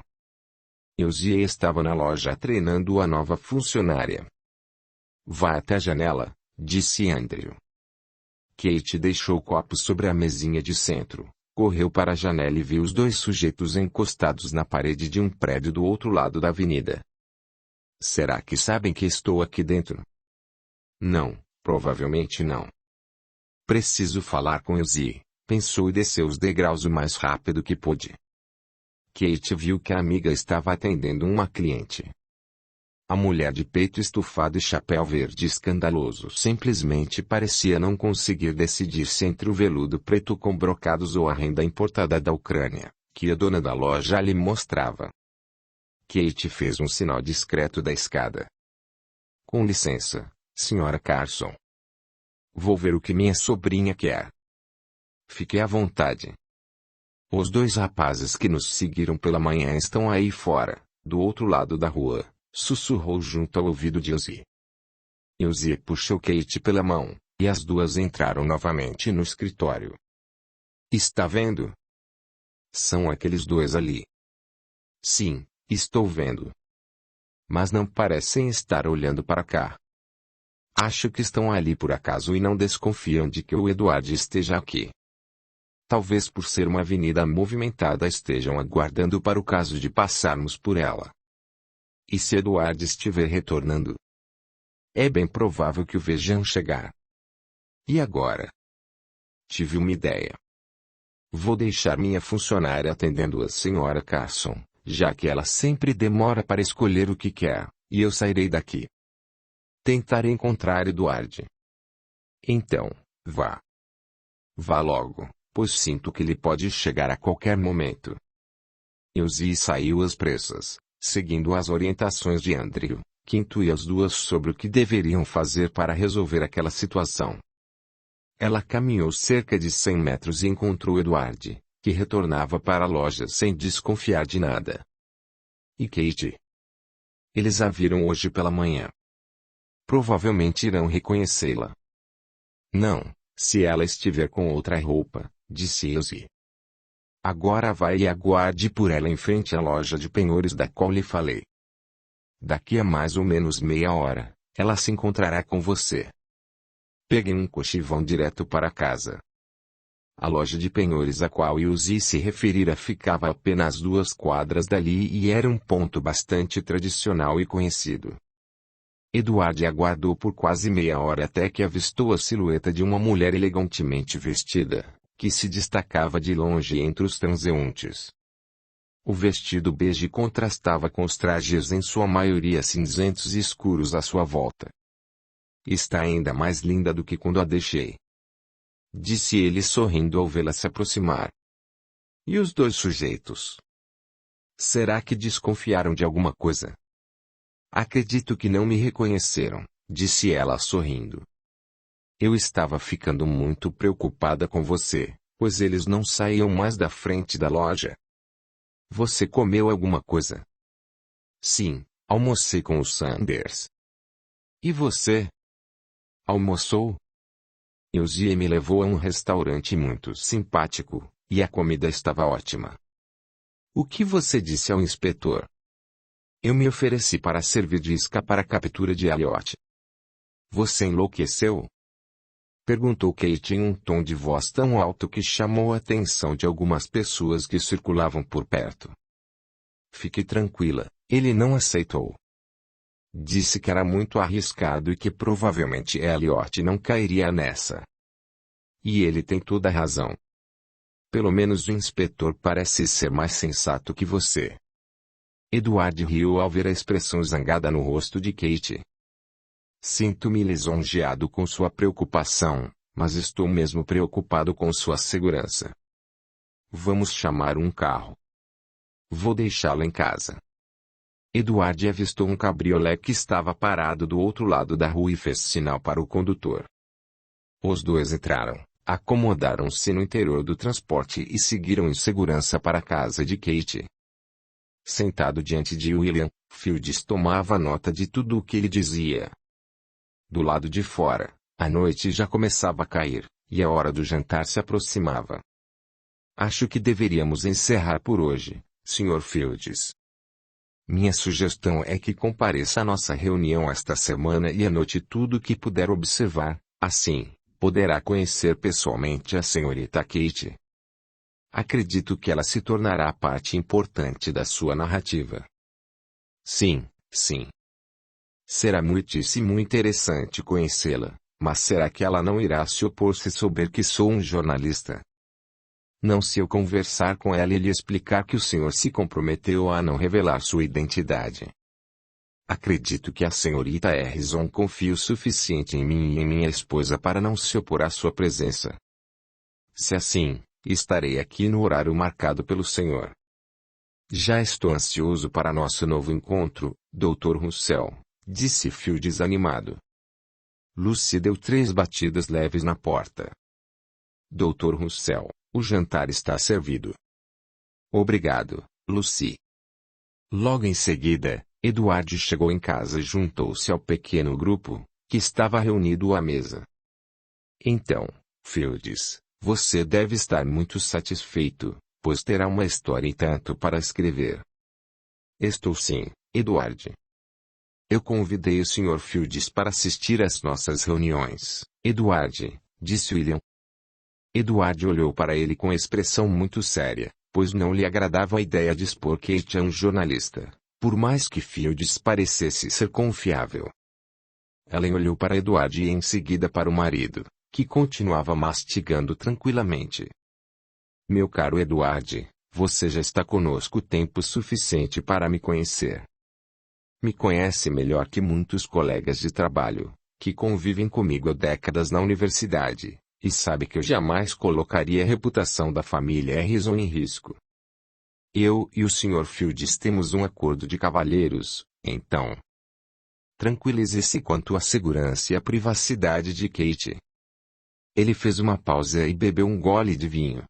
Elsie estava na loja treinando a nova funcionária. Vá até a janela, disse Andrew. Kate deixou o copo sobre a mesinha de centro, correu para a janela e viu os dois sujeitos encostados na parede de um prédio do outro lado da avenida. Será que sabem que estou aqui dentro? Não, provavelmente não. Preciso falar com Elsie, pensou e desceu os degraus o mais rápido que pôde. Kate viu que a amiga estava atendendo uma cliente. A mulher de peito estufado e chapéu verde escandaloso simplesmente parecia não conseguir decidir-se entre o veludo preto com brocados ou a renda importada da Ucrânia, que a dona da loja lhe mostrava. Kate fez um sinal discreto da escada. Com licença, Sra. Carson. Vou ver o que minha sobrinha quer. Fique à vontade. Os dois rapazes que nos seguiram pela manhã estão aí fora, do outro lado da rua, sussurrou junto ao ouvido de Elsie. Elsie puxou Kate pela mão, e as duas entraram novamente no escritório. Está vendo? São aqueles dois ali. Sim, estou vendo. Mas não parecem estar olhando para cá. Acho que estão ali por acaso e não desconfiam de que o Edward esteja aqui. Talvez por ser uma avenida movimentada estejam aguardando para o caso de passarmos por ela. E se Edward estiver retornando? É bem provável que o vejam chegar. E agora? Tive uma ideia. Vou deixar minha funcionária atendendo a Sra. Carson, já que ela sempre demora para escolher o que quer, e eu sairei daqui. tentar encontrar Eduardo. Então, vá. Vá logo, pois sinto que ele pode chegar a qualquer momento. Elsie saiu às pressas, seguindo as orientações de Andrew, que intuía as duas sobre o que deveriam fazer para resolver aquela situação. Ela caminhou cerca de 100 metros e encontrou Eduardo, que retornava para a loja sem desconfiar de nada. E Kate? Eles a viram hoje pela manhã. Provavelmente irão reconhecê-la. Não, se ela estiver com outra roupa, disse Elsie. Agora vai e aguarde por ela em frente à loja de penhores da qual lhe falei. Daqui a mais ou menos meia hora, ela se encontrará com você. Peguem um coche e vão direto para casa. A loja de penhores a qual Elsie se referira ficava a apenas 2 quadras dali e era um ponto bastante tradicional e conhecido. Eduardo aguardou por quase meia hora até que avistou a silhueta de uma mulher elegantemente vestida, que se destacava de longe entre os transeuntes. O vestido bege contrastava com os trajes em sua maioria cinzentos e escuros à sua volta. Está ainda mais linda do que quando a deixei, disse ele sorrindo ao vê-la se aproximar. E os 2 sujeitos? Será que desconfiaram de alguma coisa? Acredito que não me reconheceram, disse ela sorrindo. Eu estava ficando muito preocupada com você, pois eles não saíam mais da frente da loja. Você comeu alguma coisa? Sim, almocei com os Sanders. E você? Almoçou? Elsie me levou a um restaurante muito simpático, e a comida estava ótima. O que você disse ao inspetor? Eu me ofereci para servir de isca para a captura de Elliot. Você enlouqueceu? Perguntou Kate em um tom de voz tão alto que chamou a atenção de algumas pessoas que circulavam por perto. Fique tranquila, ele não aceitou. Disse que era muito arriscado e que provavelmente Elliot não cairia nessa. E ele tem toda a razão. Pelo menos o inspetor parece ser mais sensato que você. Eduardo riu ao ver a expressão zangada no rosto de Kate. Sinto-me lisonjeado com sua preocupação, mas estou mesmo preocupado com sua segurança. Vamos chamar um carro. Vou deixá-lo em casa. Eduardo avistou um cabriolé que estava parado do outro lado da rua e fez sinal para o condutor. Os 2 entraram, acomodaram-se no interior do transporte e seguiram em segurança para a casa de Kate. Sentado diante de William, Fields tomava nota de tudo o que ele dizia. Do lado de fora, a noite já começava a cair, e a hora do jantar se aproximava. Acho que deveríamos encerrar por hoje, Sr. Fields. Minha sugestão é que compareça à nossa reunião esta semana e anote tudo o que puder observar, assim, poderá conhecer pessoalmente a senhorita Kate. Acredito que ela se tornará parte importante da sua narrativa. Sim, sim. Será muitíssimo interessante conhecê-la, mas será que ela não irá se opor se souber que sou um jornalista? Não se eu conversar com ela e lhe explicar que o senhor se comprometeu a não revelar sua identidade. Acredito que a senhorita Harrison confie o suficiente em mim e em minha esposa para não se opor à sua presença. Se assim, estarei aqui no horário marcado pelo senhor. Já estou ansioso para nosso novo encontro, Dr. Russell, disse Fields animado. Lucy deu 3 batidas leves na porta. Dr. Russell, o jantar está servido. Obrigado, Lucy. Logo em seguida, Eduardo chegou em casa e juntou-se ao pequeno grupo, que estava reunido à mesa. Então, Fields, você deve estar muito satisfeito, pois terá uma história e tanto para escrever. Estou sim, Eduardo. Eu convidei o Sr. Fields para assistir às nossas reuniões, Eduardo, disse William. Eduardo olhou para ele com expressão muito séria, pois não lhe agradava a ideia de expor Kate a um jornalista, por mais que Fields parecesse ser confiável. Ellen olhou para Eduardo e em seguida para o marido, que continuava mastigando tranquilamente. Meu caro Eduardo, você já está conosco tempo suficiente para me conhecer. Me conhece melhor que muitos colegas de trabalho, que convivem comigo há décadas na universidade, e sabe que eu jamais colocaria a reputação da família Harrison em risco. Eu e o Sr. Fields temos um acordo de cavalheiros, então. Tranquilize-se quanto à segurança e à privacidade de Kate. Ele fez uma pausa e bebeu um gole de vinho.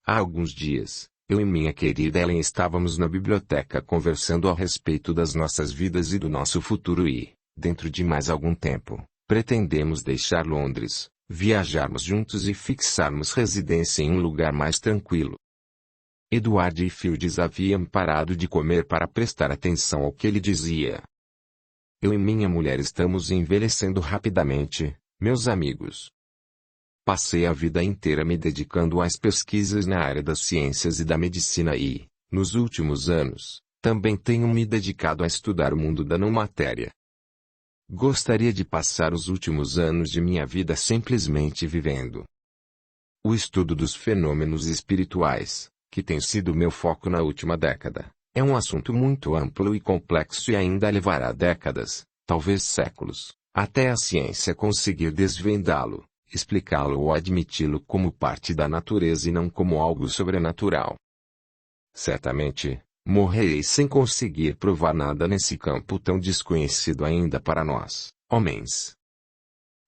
Há alguns dias, eu e minha querida Ellen estávamos na biblioteca conversando a respeito das nossas vidas e do nosso futuro e, dentro de mais algum tempo, pretendemos deixar Londres, viajarmos juntos e fixarmos residência em um lugar mais tranquilo. Edward e Fields haviam parado de comer para prestar atenção ao que ele dizia. Eu e minha mulher estamos envelhecendo rapidamente, meus amigos. Passei a vida inteira me dedicando às pesquisas na área das ciências e da medicina e, nos últimos anos, também tenho me dedicado a estudar o mundo da não matéria. Gostaria de passar os últimos anos de minha vida simplesmente vivendo. O estudo dos fenômenos espirituais, que tem sido meu foco na última década, é um assunto muito amplo e complexo e ainda levará décadas, talvez séculos, até a ciência conseguir desvendá-lo, explicá-lo ou admiti-lo como parte da natureza e não como algo sobrenatural. Certamente, morrerei sem conseguir provar nada nesse campo tão desconhecido ainda para nós, homens.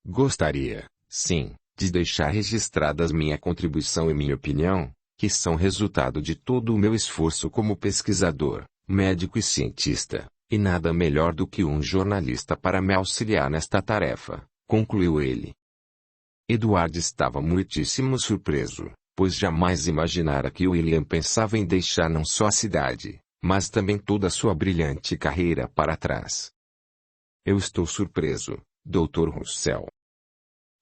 Gostaria, sim, de deixar registradas minha contribuição e minha opinião, que são resultado de todo o meu esforço como pesquisador, médico e cientista, e nada melhor do que um jornalista para me auxiliar nesta tarefa, concluiu ele. Edward estava muitíssimo surpreso, pois jamais imaginara que William pensava em deixar não só a cidade, mas também toda a sua brilhante carreira para trás. Eu estou surpreso, Dr. Russell.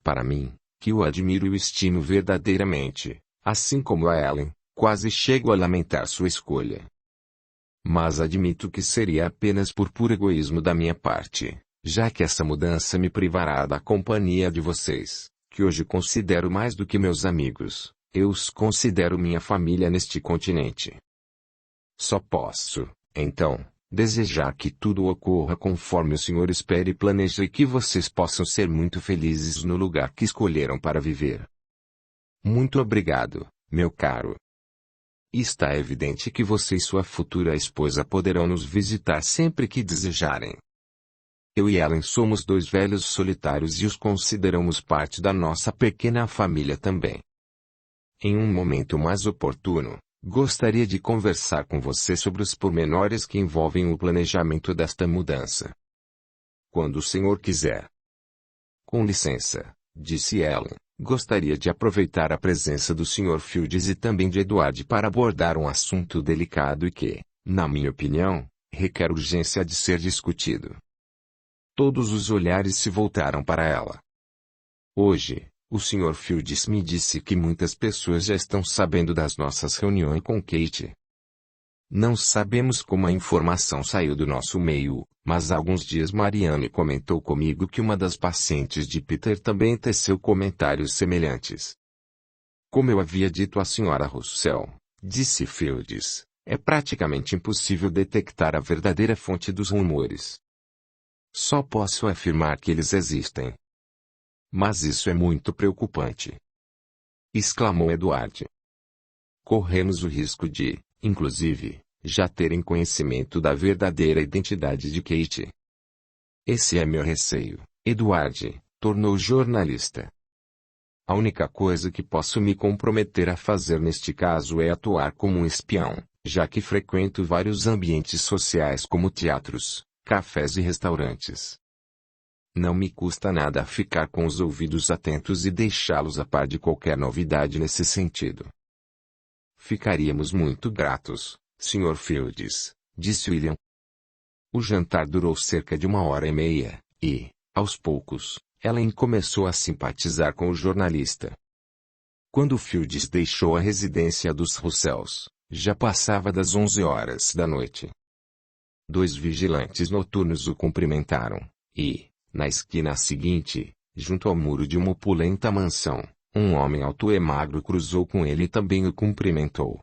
Para mim, que o admiro e o estimo verdadeiramente, assim como a Ellen, quase chego a lamentar sua escolha. Mas admito que seria apenas por puro egoísmo da minha parte, já que essa mudança me privará da companhia de vocês, que hoje considero mais do que meus amigos, eu os considero minha família neste continente. Só posso, então, desejar que tudo ocorra conforme o Senhor espera e planeja e que vocês possam ser muito felizes no lugar que escolheram para viver. Muito obrigado, meu caro. Está evidente que você e sua futura esposa poderão nos visitar sempre que desejarem. Eu e Ellen somos dois velhos solitários e os consideramos parte da nossa pequena família também. Em um momento mais oportuno, gostaria de conversar com você sobre os pormenores que envolvem o planejamento desta mudança. Quando o Senhor quiser. Com licença, disse Ellen, gostaria de aproveitar a presença do Sr. Fields e também de Edward para abordar um assunto delicado e que, na minha opinião, requer urgência de ser discutido. Todos os olhares se voltaram para ela. Hoje, o Sr. Fields me disse que muitas pessoas já estão sabendo das nossas reuniões com Kate. Não sabemos como a informação saiu do nosso meio, mas há alguns dias Marianne comentou comigo que uma das pacientes de Peter também teceu comentários semelhantes. Como eu havia dito à Sra. Russell, disse Fields, é praticamente impossível detectar a verdadeira fonte dos rumores. Só posso afirmar que eles existem. Mas isso é muito preocupante, exclamou Edward. Corremos o risco de, inclusive, já terem conhecimento da verdadeira identidade de Kate. Esse é meu receio, Edward, tornou o jornalista. A única coisa que posso me comprometer a fazer neste caso é atuar como um espião, já que frequento vários ambientes sociais como teatros, cafés e restaurantes. Não me custa nada ficar com os ouvidos atentos e deixá-los a par de qualquer novidade nesse sentido. Ficaríamos muito gratos, Sr. Fields, disse William. O jantar durou cerca de 1h30, e, aos poucos, Ellen começou a simpatizar com o jornalista. Quando Fields deixou a residência dos Russells, já passava das 11 horas da noite. 2 vigilantes noturnos o cumprimentaram, e, na esquina seguinte, junto ao muro de uma opulenta mansão, um homem alto e magro cruzou com ele e também o cumprimentou.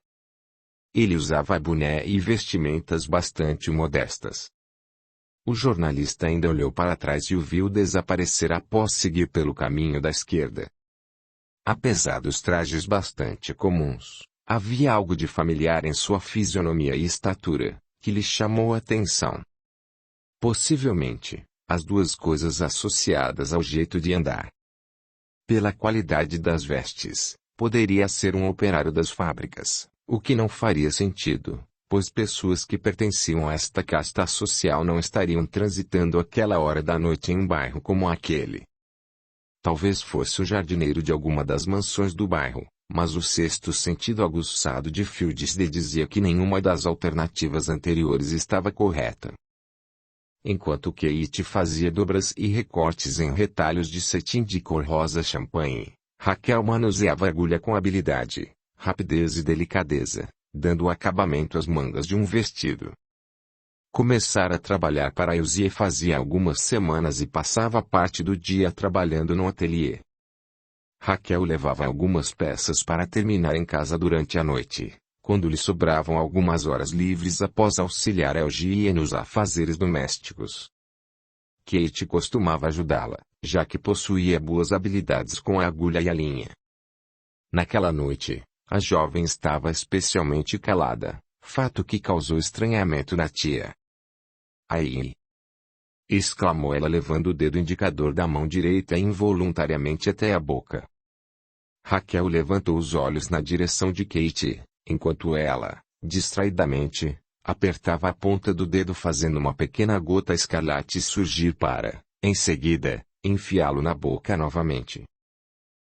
Ele usava boné e vestimentas bastante modestas. O jornalista ainda olhou para trás e o viu desaparecer após seguir pelo caminho da esquerda. Apesar dos trajes bastante comuns, havia algo de familiar em sua fisionomia e estatura, que lhe chamou a atenção. Possivelmente, as duas coisas associadas ao jeito de andar. Pela qualidade das vestes, poderia ser um operário das fábricas, o que não faria sentido, pois pessoas que pertenciam a esta casta social não estariam transitando àquela hora da noite em um bairro como aquele. Talvez fosse o jardineiro de alguma das mansões do bairro, mas o sexto sentido aguçado de Fields lhe dizia que nenhuma das alternativas anteriores estava correta. Enquanto Kate fazia dobras e recortes em retalhos de cetim de cor rosa champanhe, Raquel manuseava a agulha com habilidade, rapidez e delicadeza, dando acabamento às mangas de um vestido. Começara a trabalhar para Elsie fazia algumas semanas e passava parte do dia trabalhando no ateliê. Raquel levava algumas peças para terminar em casa durante a noite, quando lhe sobravam algumas horas livres após auxiliar Elsie nos afazeres domésticos. Kate costumava ajudá-la, já que possuía boas habilidades com a agulha e a linha. Naquela noite, a jovem estava especialmente calada, fato que causou estranhamento na tia. "Ai!" exclamou ela levando o dedo indicador da mão direita involuntariamente até a boca. Raquel levantou os olhos na direção de Kate, enquanto ela, distraidamente, apertava a ponta do dedo fazendo uma pequena gota escarlate surgir para, em seguida, enfiá-lo na boca novamente.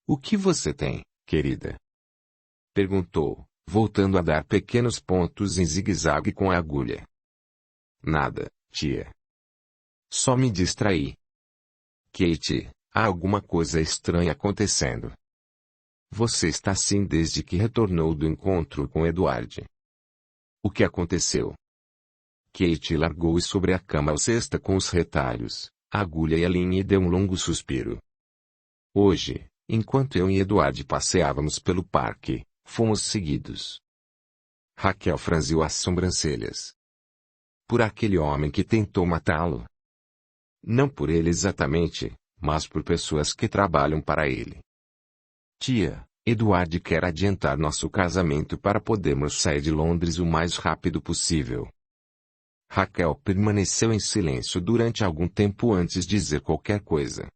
"O que você tem, querida?" perguntou, voltando a dar pequenos pontos em zigue-zague com a agulha. "Nada, tia. Só me distraí." "Kate, há alguma coisa estranha acontecendo. Você está assim desde que retornou do encontro com Edward." "O que aconteceu?" Kate largou sobre a cama a cesta com os retalhos, a agulha e a linha e deu um longo suspiro. "Hoje, enquanto eu e Edward passeávamos pelo parque, fomos seguidos." Raquel franziu as sobrancelhas. "Por aquele homem que tentou matá-lo?" "Não por ele exatamente, mas por pessoas que trabalham para ele." "Tia, Edward quer adiantar nosso casamento para podermos sair de Londres o mais rápido possível." Raquel permaneceu em silêncio durante algum tempo antes de dizer qualquer coisa.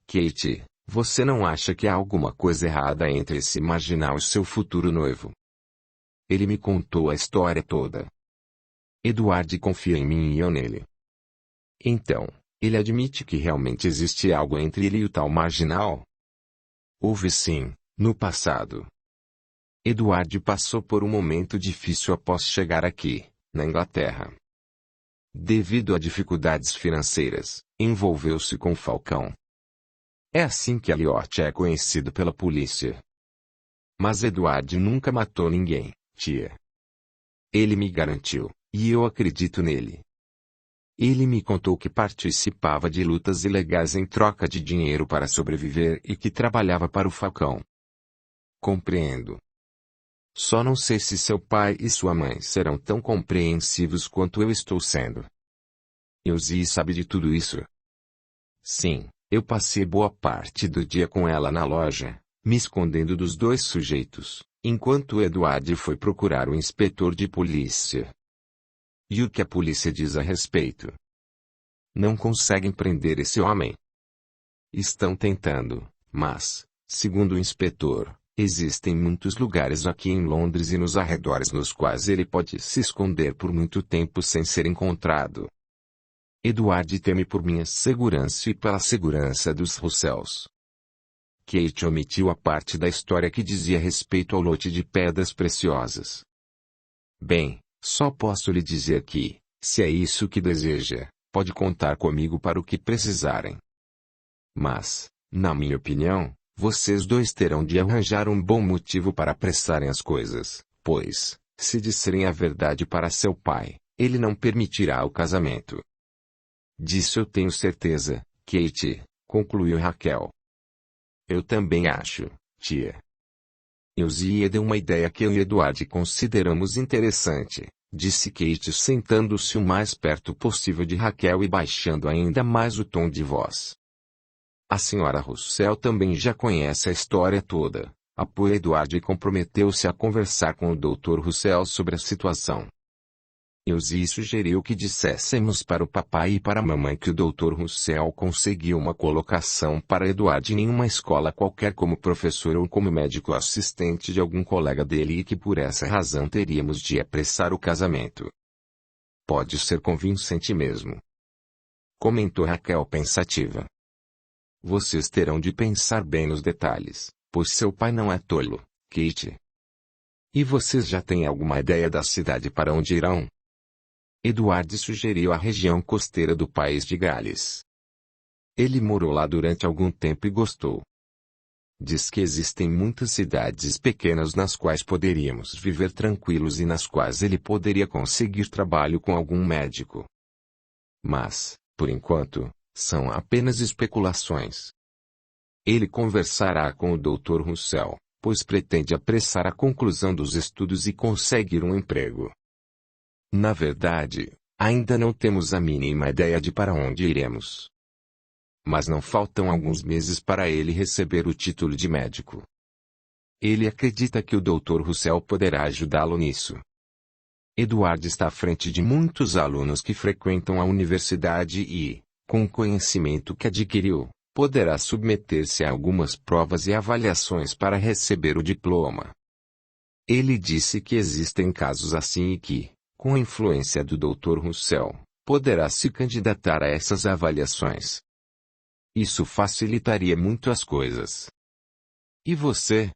"Kate, você não acha que há alguma coisa errada entre esse marginal e seu futuro noivo?" "Ele me contou a história toda." "Edward confia em mim e eu nele." "Então, ele admite que realmente existe algo entre ele e o tal marginal?" "Houve sim, no passado." "Edward passou por um momento difícil após chegar aqui, na Inglaterra. Devido a dificuldades financeiras, envolveu-se com Falcão. É assim que Elliot é conhecido pela polícia." "Mas Edward nunca matou ninguém, tia." "Ele me garantiu, e eu acredito nele. Ele me contou que participava de lutas ilegais em troca de dinheiro para sobreviver e que trabalhava para o Falcão." "Compreendo. Só não sei se seu pai e sua mãe serão tão compreensivos quanto eu estou sendo." "Elsie sabe de tudo isso?" "Sim, eu passei boa parte do dia com ela na loja, me escondendo dos dois sujeitos, enquanto Edward foi procurar o inspetor de polícia." "E o que a polícia diz a respeito?" "Não conseguem prender esse homem." "Estão tentando, mas, segundo o inspetor, existem muitos lugares aqui em Londres e nos arredores nos quais ele pode se esconder por muito tempo sem ser encontrado. Edward teme por minha segurança e pela segurança dos Russells." Kate omitiu a parte da história que dizia respeito ao lote de pedras preciosas. "Bem, só posso lhe dizer que, se é isso que deseja, pode contar comigo para o que precisarem. Mas, na minha opinião, vocês dois terão de arranjar um bom motivo para apressarem as coisas, pois, se disserem a verdade para seu pai, ele não permitirá o casamento." "Disso eu tenho certeza, Kate", concluiu Raquel. "Eu também acho, tia." Elsie deu uma ideia que eu e Edward consideramos interessante, disse Kate sentando-se o mais perto possível de Raquel e baixando ainda mais o tom de voz. A senhora Russell também já conhece a história toda. Apoiou Edward e comprometeu-se a conversar com o Dr. Russell sobre a situação. Elsie sugeriu que disséssemos para o papai e para a mamãe que o Dr. Russell conseguiu uma colocação para Edward em uma escola qualquer como professor ou como médico assistente de algum colega dele e que por essa razão teríamos de apressar o casamento. Pode ser convincente mesmo, comentou Raquel pensativa. Vocês terão de pensar bem nos detalhes, pois seu pai não é tolo, Kate. E vocês já têm alguma ideia da cidade para onde irão? Edward sugeriu a região costeira do país de Gales. Ele morou lá durante algum tempo e gostou. Diz que existem muitas cidades pequenas nas quais poderíamos viver tranquilos e nas quais ele poderia conseguir trabalho com algum médico. Mas, por enquanto, são apenas especulações. Ele conversará com o Dr. Russell, pois pretende apressar a conclusão dos estudos e conseguir um emprego. Na verdade, ainda não temos a mínima ideia de para onde iremos. Mas não faltam alguns meses para ele receber o título de médico. Ele acredita que o Dr. Russell poderá ajudá-lo nisso. Edward está à frente de muitos alunos que frequentam a universidade e, com o conhecimento que adquiriu, poderá submeter-se a algumas provas e avaliações para receber o diploma. Ele disse que existem casos assim e que, com a influência do Dr. Russell, poderá se candidatar a essas avaliações. Isso facilitaria muito as coisas. E você?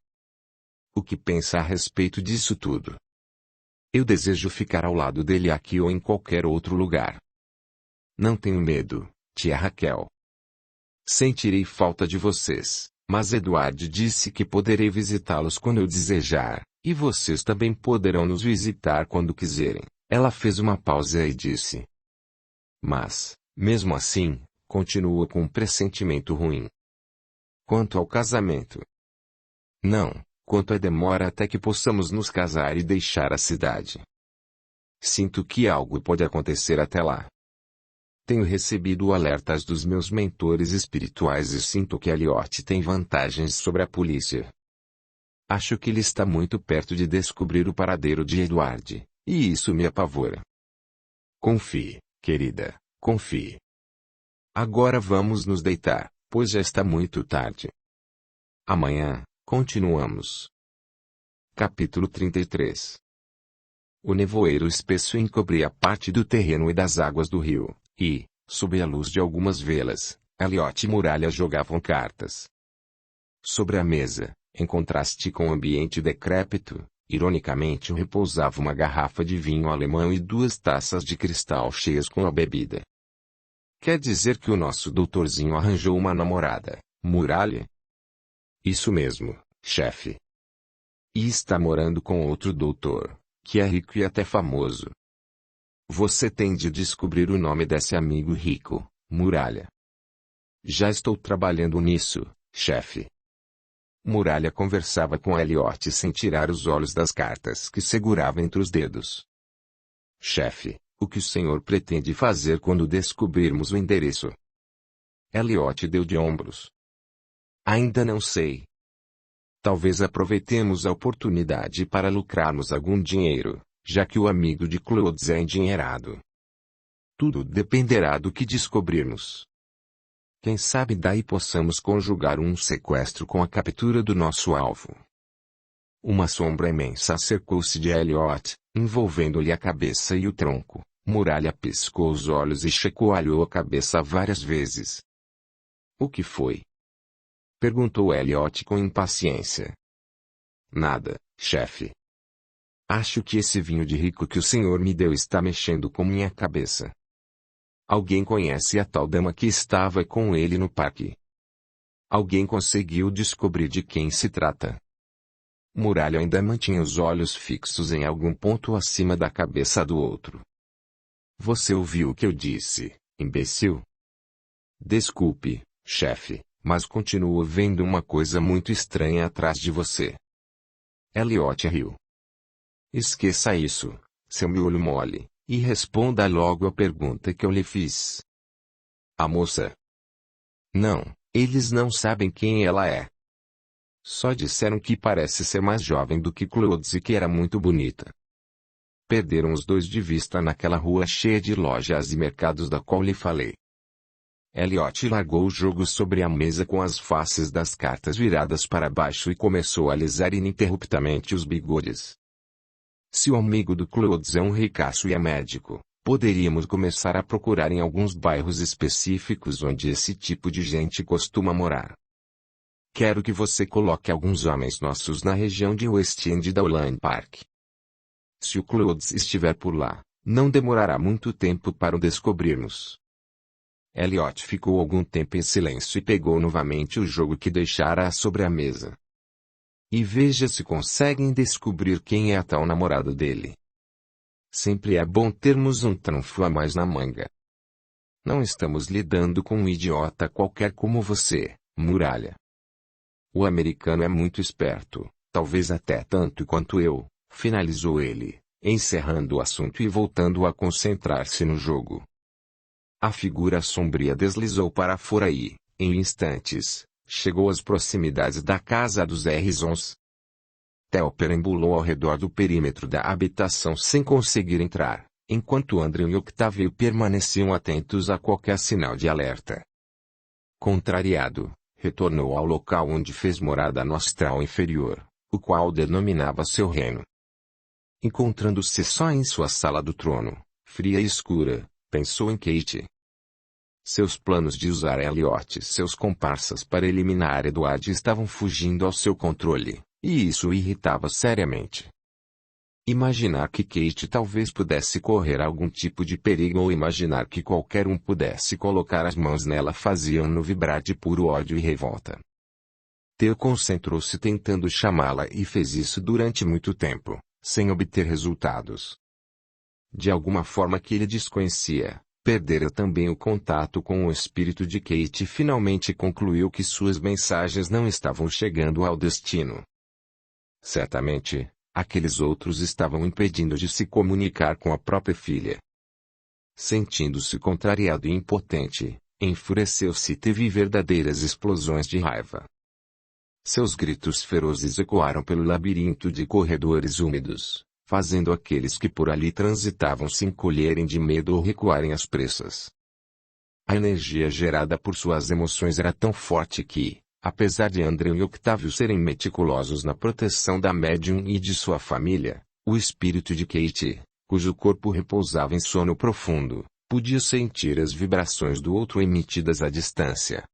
O que pensa a respeito disso tudo? Eu desejo ficar ao lado dele aqui ou em qualquer outro lugar. Não tenho medo, tia Raquel. Sentirei falta de vocês, mas Edward disse que poderei visitá-los quando eu desejar, e vocês também poderão nos visitar quando quiserem. Ela fez uma pausa e disse. Mas, mesmo assim, continua com um pressentimento ruim. Quanto ao casamento? Não, quanto à demora até que possamos nos casar e deixar a cidade. Sinto que algo pode acontecer até lá. Tenho recebido alertas dos meus mentores espirituais e sinto que Elliot tem vantagens sobre a polícia. Acho que ele está muito perto de descobrir o paradeiro de Edward, e isso me apavora. Confie, querida, confie. Agora vamos nos deitar, pois já está muito tarde. Amanhã, continuamos. Capítulo 33. O nevoeiro espesso encobria parte do terreno e das águas do rio, e, sob a luz de algumas velas, Elliot e Muralha jogavam cartas. Sobre a mesa, em contraste com o ambiente decrépito, ironicamente repousava uma garrafa de vinho alemão e 2 taças de cristal cheias com a bebida. Quer dizer que o nosso doutorzinho arranjou uma namorada, Muralha? Isso mesmo, chefe. E está morando com outro doutor, que é rico e até famoso. Você tem de descobrir o nome desse amigo rico, Muralha. Já estou trabalhando nisso, chefe. Muralha conversava com Elliot sem tirar os olhos das cartas que segurava entre os dedos. Chefe, o que o senhor pretende fazer quando descobrirmos o endereço? Elliot deu de ombros. Ainda não sei. Talvez aproveitemos a oportunidade para lucrarmos algum dinheiro, já que o amigo de Clodes é endinheirado. Tudo dependerá do que descobrirmos. Quem sabe daí possamos conjugar um sequestro com a captura do nosso alvo. Uma sombra imensa acercou-se de Elliot, envolvendo-lhe a cabeça e o tronco. Muralha piscou os olhos e chacoalhou a cabeça várias vezes. O que foi? Perguntou Elliot com impaciência. Nada, chefe. Acho que esse vinho de rico que o senhor me deu está mexendo com minha cabeça. Alguém conhece a tal dama que estava com ele no parque? Alguém conseguiu descobrir de quem se trata? Muralha ainda mantinha os olhos fixos em algum ponto acima da cabeça do outro. Você ouviu o que eu disse, imbecil? Desculpe, chefe, mas continuo vendo uma coisa muito estranha atrás de você. Elliot riu. Esqueça isso, seu miolo mole, e responda logo a pergunta que eu lhe fiz. A moça. Não, eles não sabem quem ela é. Só disseram que parece ser mais jovem do que Claude e que era muito bonita. Perderam os dois de vista naquela rua cheia de lojas e mercados da qual lhe falei. Elliot largou o jogo sobre a mesa com as faces das cartas viradas para baixo e começou a alisar ininterruptamente os bigodes. Se o amigo do Claude é um ricaço e é médico, poderíamos começar a procurar em alguns bairros específicos onde esse tipo de gente costuma morar. Quero que você coloque alguns homens nossos na região de West End da Holland Park. Se o Claude estiver por lá, não demorará muito tempo para o descobrirmos. Elliot ficou algum tempo em silêncio e pegou novamente o jogo que deixara sobre a mesa. E veja se conseguem descobrir quem é a tal namorada dele. Sempre é bom termos um trunfo a mais na manga. Não estamos lidando com um idiota qualquer como você, Muralha. O americano é muito esperto, talvez até tanto quanto eu, finalizou ele, encerrando o assunto e voltando a concentrar-se no jogo. A figura sombria deslizou para fora e, em instantes, chegou às proximidades da casa dos Harrisons. Theo perambulou ao redor do perímetro da habitação sem conseguir entrar, enquanto Andrew e Octavio permaneciam atentos a qualquer sinal de alerta. Contrariado, retornou ao local onde fez morada no astral inferior, o qual denominava seu reino. Encontrando-se só em sua sala do trono, fria e escura, pensou em Kate. Seus planos de usar Elliot e seus comparsas para eliminar Edward estavam fugindo ao seu controle, e isso o irritava seriamente. Imaginar que Kate talvez pudesse correr algum tipo de perigo ou imaginar que qualquer um pudesse colocar as mãos nela fazia-no vibrar de puro ódio e revolta. Theo concentrou-se tentando chamá-la e fez isso durante muito tempo, sem obter resultados. De alguma forma que ele desconhecia, perdera também o contato com o espírito de Kate e finalmente concluiu que suas mensagens não estavam chegando ao destino. Certamente, aqueles outros estavam impedindo de se comunicar com a própria filha. Sentindo-se contrariado e impotente, enfureceu-se e teve verdadeiras explosões de raiva. Seus gritos ferozes ecoaram pelo labirinto de corredores úmidos, fazendo aqueles que por ali transitavam se encolherem de medo ou recuarem às pressas. A energia gerada por suas emoções era tão forte que, apesar de Andrew e Octavio serem meticulosos na proteção da médium e de sua família, o espírito de Kate, cujo corpo repousava em sono profundo, podia sentir as vibrações do outro emitidas à distância.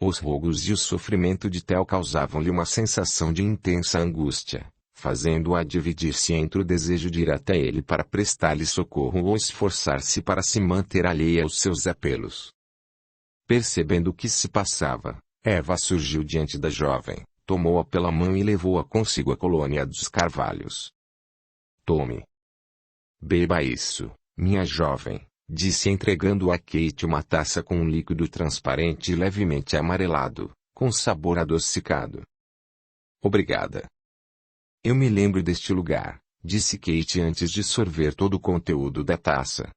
Os rogos e o sofrimento de Theo causavam-lhe uma sensação de intensa angústia, fazendo-a dividir-se entre o desejo de ir até ele para prestar-lhe socorro ou esforçar-se para se manter alheia aos seus apelos. Percebendo o que se passava, Eva surgiu diante da jovem, tomou-a pela mão e levou-a consigo à colônia dos carvalhos. Tome. Beba isso, minha jovem, disse entregando a Kate uma taça com um líquido transparente e levemente amarelado, com sabor adocicado. Obrigada. Eu me lembro deste lugar, disse Kate antes de sorver todo o conteúdo da taça.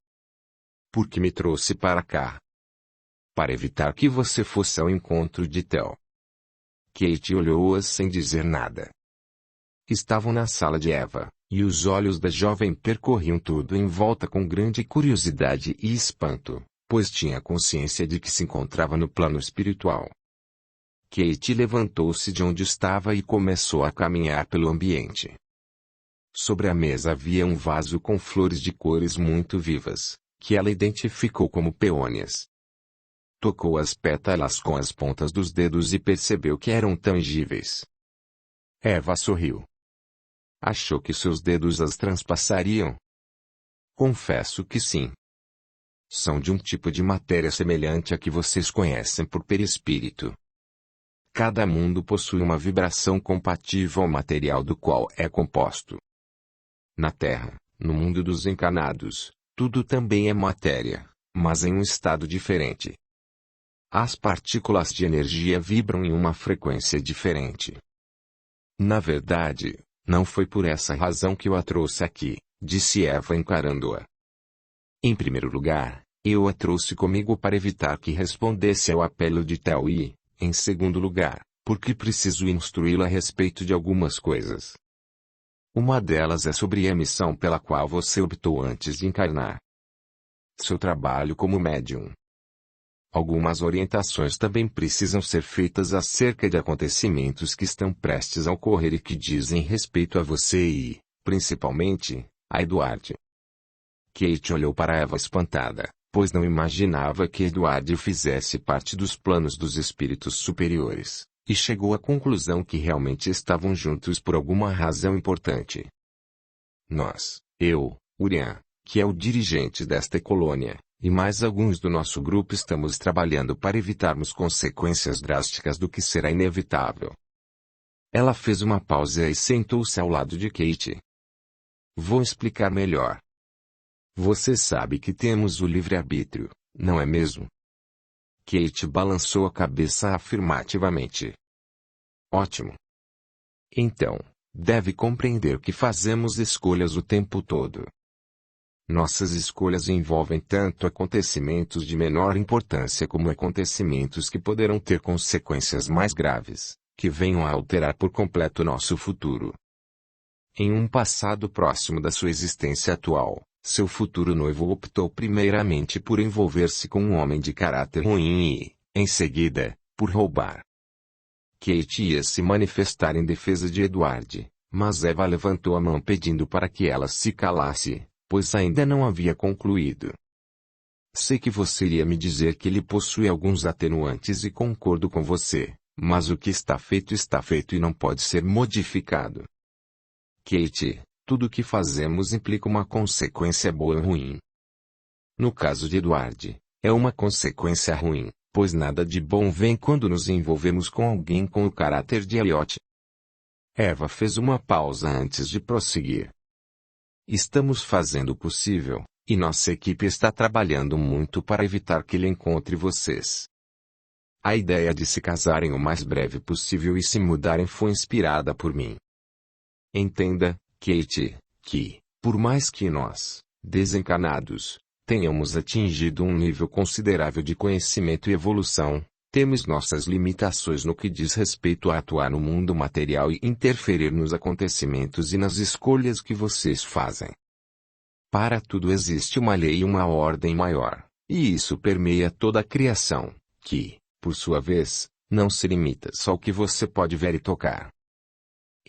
Por que me trouxe para cá? Para evitar que você fosse ao encontro de Theo. Kate olhou-a sem dizer nada. Estavam na sala de Eva, e os olhos da jovem percorriam tudo em volta com grande curiosidade e espanto, pois tinha consciência de que se encontrava no plano espiritual. Kate levantou-se de onde estava e começou a caminhar pelo ambiente. Sobre a mesa havia um vaso com flores de cores muito vivas, que ela identificou como peônias. Tocou as pétalas com as pontas dos dedos e percebeu que eram tangíveis. Eva sorriu. Achou que seus dedos as transpassariam? Confesso que sim. São de um tipo de matéria semelhante à que vocês conhecem por perispírito. Cada mundo possui uma vibração compatível ao material do qual é composto. Na Terra, no mundo dos encarnados, tudo também é matéria, mas em um estado diferente. As partículas de energia vibram em uma frequência diferente. Na verdade, não foi por essa razão que eu a trouxe aqui, disse Eva encarando-a. Em primeiro lugar, eu a trouxe comigo para evitar que respondesse ao apelo de Theo e, em segundo lugar, porque preciso instruí-la a respeito de algumas coisas. Uma delas é sobre a missão pela qual você optou antes de encarnar. Seu trabalho como médium. Algumas orientações também precisam ser feitas acerca de acontecimentos que estão prestes a ocorrer e que dizem respeito a você e, principalmente, a Edward. Kate olhou para Eva espantada, pois não imaginava que Edward fizesse parte dos planos dos espíritos superiores, e chegou à conclusão que realmente estavam juntos por alguma razão importante. Nós, Urian, que é o dirigente desta colônia, e mais alguns do nosso grupo estamos trabalhando para evitarmos consequências drásticas do que será inevitável. Ela fez uma pausa e sentou-se ao lado de Kate. Vou explicar melhor. Você sabe que temos o livre-arbítrio, não é mesmo? Kate balançou a cabeça afirmativamente. Ótimo. Então, deve compreender que fazemos escolhas o tempo todo. Nossas escolhas envolvem tanto acontecimentos de menor importância como acontecimentos que poderão ter consequências mais graves, que venham a alterar por completo nosso futuro. Em um passado próximo da sua existência atual, seu futuro noivo optou primeiramente por envolver-se com um homem de caráter ruim e, em seguida, por roubar. Kate ia se manifestar em defesa de Edward, mas Eva levantou a mão pedindo para que ela se calasse, pois ainda não havia concluído. Sei que você iria me dizer que ele possui alguns atenuantes e concordo com você, mas o que está feito e não pode ser modificado. Kate, tudo o que fazemos implica uma consequência boa ou ruim. No caso de Edward, é uma consequência ruim, pois nada de bom vem quando nos envolvemos com alguém com o caráter de Elliot. Eva fez uma pausa antes de prosseguir. Estamos fazendo o possível, e nossa equipe está trabalhando muito para evitar que ele encontre vocês. A ideia de se casarem o mais breve possível e se mudarem foi inspirada por mim. Entenda, Kate, que, por mais que nós, desencarnados, tenhamos atingido um nível considerável de conhecimento e evolução, temos nossas limitações no que diz respeito a atuar no mundo material e interferir nos acontecimentos e nas escolhas que vocês fazem. Para tudo existe uma lei e uma ordem maior, e isso permeia toda a criação, que, por sua vez, não se limita só ao que você pode ver e tocar.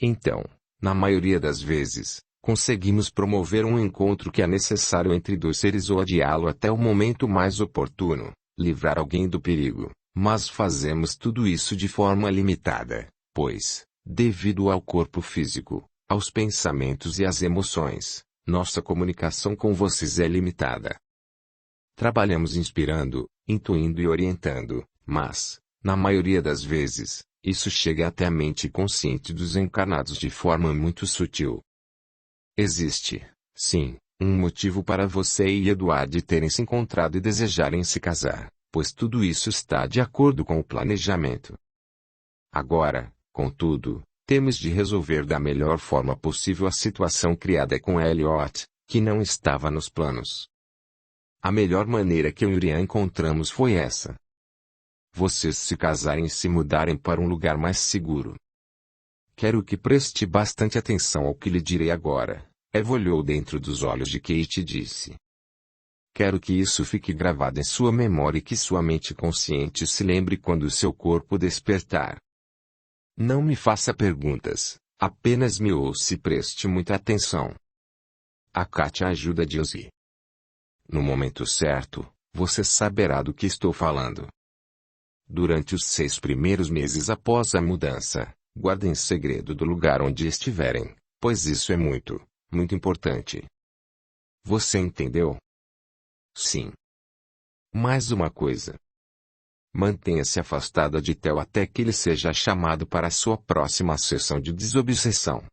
Então, na maioria das vezes, conseguimos promover um encontro que é necessário entre dois seres ou adiá-lo até o momento mais oportuno, livrar alguém do perigo, mas fazemos tudo isso de forma limitada, pois, devido ao corpo físico, aos pensamentos e às emoções, nossa comunicação com vocês é limitada. Trabalhamos inspirando, intuindo e orientando, mas, na maioria das vezes, isso chega até a mente consciente dos encarnados de forma muito sutil. Existe, sim, um motivo para você e Edward terem se encontrado e desejarem se casar, pois tudo isso está de acordo com o planejamento. Agora, contudo, temos de resolver da melhor forma possível a situação criada com Elliot, que não estava nos planos. A melhor maneira que eu e Urian encontramos foi essa. Vocês se casarem e se mudarem para um lugar mais seguro. Quero que preste bastante atenção ao que lhe direi agora. Eva olhou dentro dos olhos de Kate e disse. Quero que isso fique gravado em sua memória e que sua mente consciente se lembre quando seu corpo despertar. Não me faça perguntas, apenas me ouça e preste muita atenção. A Katia ajuda Josie. No momento certo, você saberá do que estou falando. Durante os 6 primeiros meses após a mudança, guardem segredo do lugar onde estiverem, pois isso é muito, muito importante. Você entendeu? Sim. Mais uma coisa. Mantenha-se afastada de Theo até que ele seja chamado para a sua próxima sessão de desobsessão.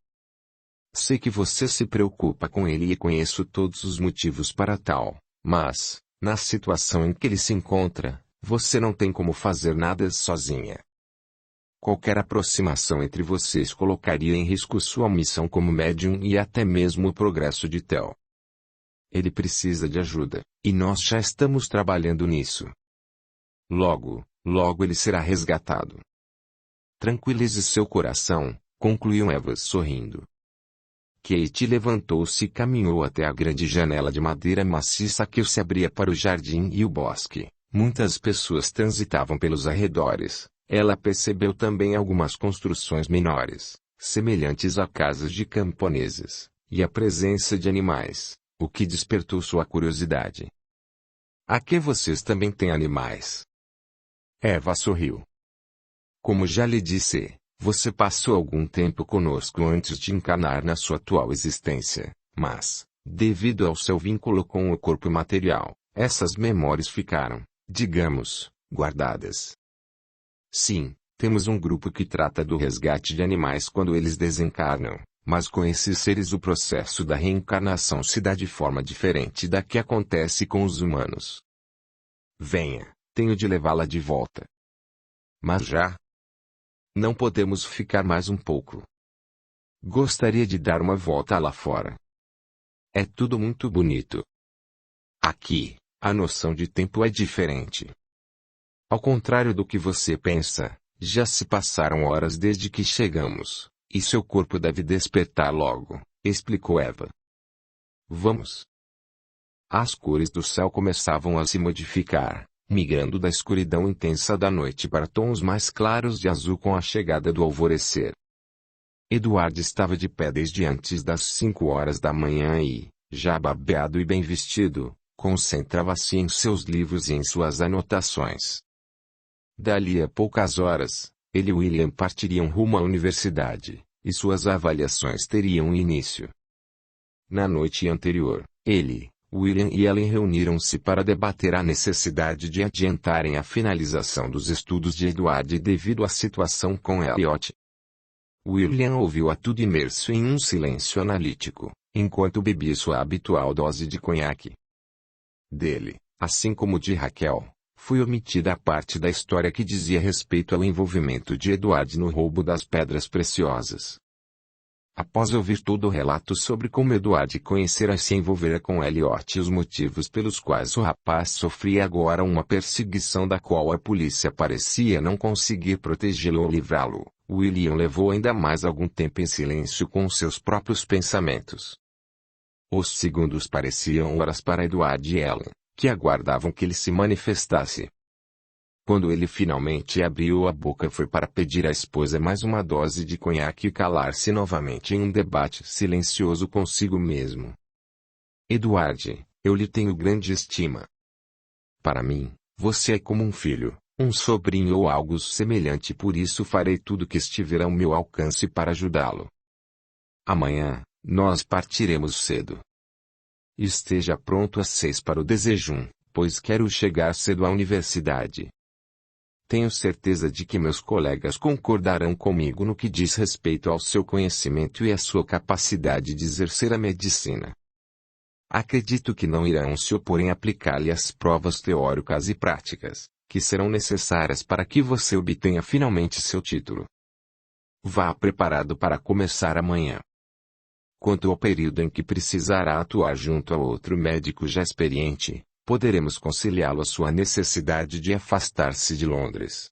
Sei que você se preocupa com ele e conheço todos os motivos para tal, mas, na situação em que ele se encontra, você não tem como fazer nada sozinha. Qualquer aproximação entre vocês colocaria em risco sua missão como médium e até mesmo o progresso de Theo. Ele precisa de ajuda, e nós já estamos trabalhando nisso. Logo, logo ele será resgatado. Tranquilize seu coração, concluiu Evans sorrindo. Kate levantou-se e caminhou até a grande janela de madeira maciça que se abria para o jardim e o bosque. Muitas pessoas transitavam pelos arredores. Ela percebeu também algumas construções menores, semelhantes a casas de camponeses, e a presença de animais, o que despertou sua curiosidade. Aqui vocês também têm animais? Eva sorriu. Como já lhe disse, você passou algum tempo conosco antes de encarnar na sua atual existência, mas, devido ao seu vínculo com o corpo material, essas memórias ficaram, digamos, guardadas. Sim, temos um grupo que trata do resgate de animais quando eles desencarnam, mas com esses seres o processo da reencarnação se dá de forma diferente da que acontece com os humanos. Venha, tenho de levá-la de volta. Mas já? Não podemos ficar mais um pouco. Gostaria de dar uma volta lá fora. É tudo muito bonito. Aqui, a noção de tempo é diferente. Ao contrário do que você pensa, já se passaram horas desde que chegamos, e seu corpo deve despertar logo, explicou Eva. Vamos. As cores do céu começavam a se modificar, migrando da escuridão intensa da noite para tons mais claros de azul com a chegada do alvorecer. Eduardo estava de pé desde antes das 5 horas da manhã e, já babeado e bem vestido, concentrava-se em seus livros e em suas anotações. Dali a poucas horas, ele e William partiriam rumo à universidade, e suas avaliações teriam início. Na noite anterior, ele, William e Ellen reuniram-se para debater a necessidade de adiantarem a finalização dos estudos de Edward devido à situação com Elliot. William ouviu-a tudo imerso em um silêncio analítico, enquanto bebia sua habitual dose de conhaque. Dele, assim como de Raquel, foi omitida a parte da história que dizia respeito ao envolvimento de Edward no roubo das pedras preciosas. Após ouvir todo o relato sobre como Edward conhecera e se envolvera com Elliot e os motivos pelos quais o rapaz sofria agora uma perseguição da qual a polícia parecia não conseguir protegê-lo ou livrá-lo, William levou ainda mais algum tempo em silêncio com seus próprios pensamentos. Os segundos pareciam horas para Edward e Ellen, que aguardavam que ele se manifestasse. Quando ele finalmente abriu a boca foi para pedir à esposa mais uma dose de conhaque e calar-se novamente em um debate silencioso consigo mesmo. Edward, eu lhe tenho grande estima. Para mim, você é como um filho, um sobrinho ou algo semelhante, por isso farei tudo que estiver ao meu alcance para ajudá-lo. Amanhã, nós partiremos cedo. Esteja pronto às 6 para o desejum, pois quero chegar cedo à universidade. Tenho certeza de que meus colegas concordarão comigo no que diz respeito ao seu conhecimento e à sua capacidade de exercer a medicina. Acredito que não irão se opor em aplicar-lhe as provas teóricas e práticas, que serão necessárias para que você obtenha finalmente seu título. Vá preparado para começar amanhã. Quanto ao período em que precisará atuar junto a outro médico já experiente, poderemos conciliá-lo à sua necessidade de afastar-se de Londres.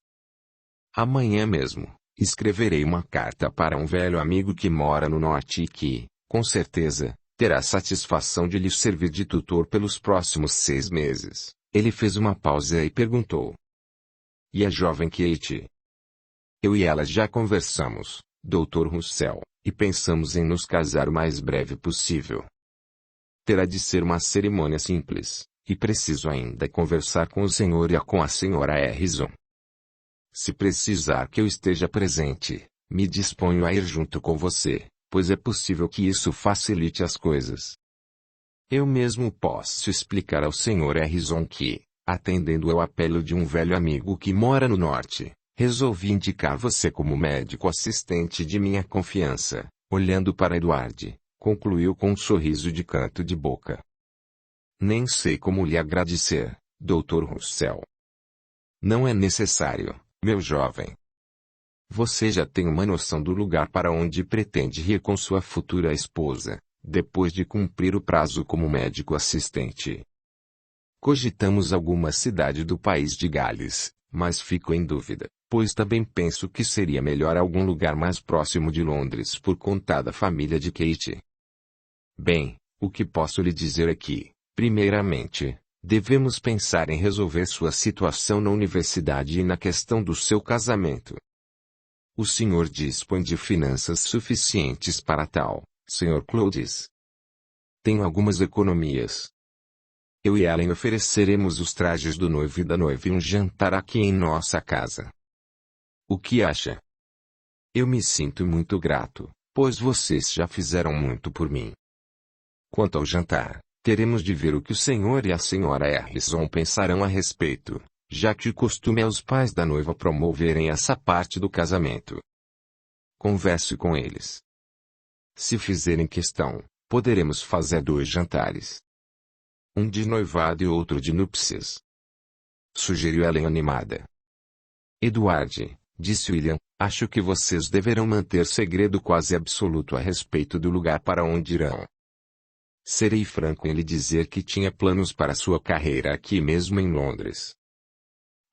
Amanhã mesmo, escreverei uma carta para um velho amigo que mora no norte e que, com certeza, terá a satisfação de lhe servir de tutor pelos próximos 6 meses. Ele fez uma pausa e perguntou. E a jovem Kate? Eu e ela já conversamos, Dr. Russell, e pensamos em nos casar o mais breve possível. Terá de ser uma cerimônia simples, e preciso ainda conversar com o senhor e com a senhora Harrison. Se precisar que eu esteja presente, me disponho a ir junto com você, pois é possível que isso facilite as coisas. Eu mesmo posso explicar ao senhor Harrison que, atendendo ao apelo de um velho amigo que mora no norte, resolvi indicar você como médico assistente de minha confiança. Olhando para Edward, concluiu com um sorriso de canto de boca. Nem sei como lhe agradecer, Dr. Russell. Não é necessário, meu jovem. Você já tem uma noção do lugar para onde pretende ir com sua futura esposa, depois de cumprir o prazo como médico assistente. Cogitamos alguma cidade do país de Gales, mas fico em dúvida, pois também penso que seria melhor algum lugar mais próximo de Londres por conta da família de Kate. Bem, o que posso lhe dizer é que, primeiramente, devemos pensar em resolver sua situação na universidade e na questão do seu casamento. O senhor dispõe de finanças suficientes para tal, Sr. Clodes. Tenho algumas economias. Eu e Ellen ofereceremos os trajes do noivo e da noiva e um jantar aqui em nossa casa. O que acha? Eu me sinto muito grato, pois vocês já fizeram muito por mim. Quanto ao jantar, teremos de ver o que o senhor e a senhora Harrison pensarão a respeito, já que o costume é os pais da noiva promoverem essa parte do casamento. Converse com eles. Se fizerem questão, poderemos fazer 2 jantares. Um de noivado e outro de núpcias. Sugeriu Ellen animada. Edward, disse William, acho que vocês deverão manter segredo quase absoluto a respeito do lugar para onde irão. Serei franco em lhe dizer que tinha planos para sua carreira aqui mesmo em Londres.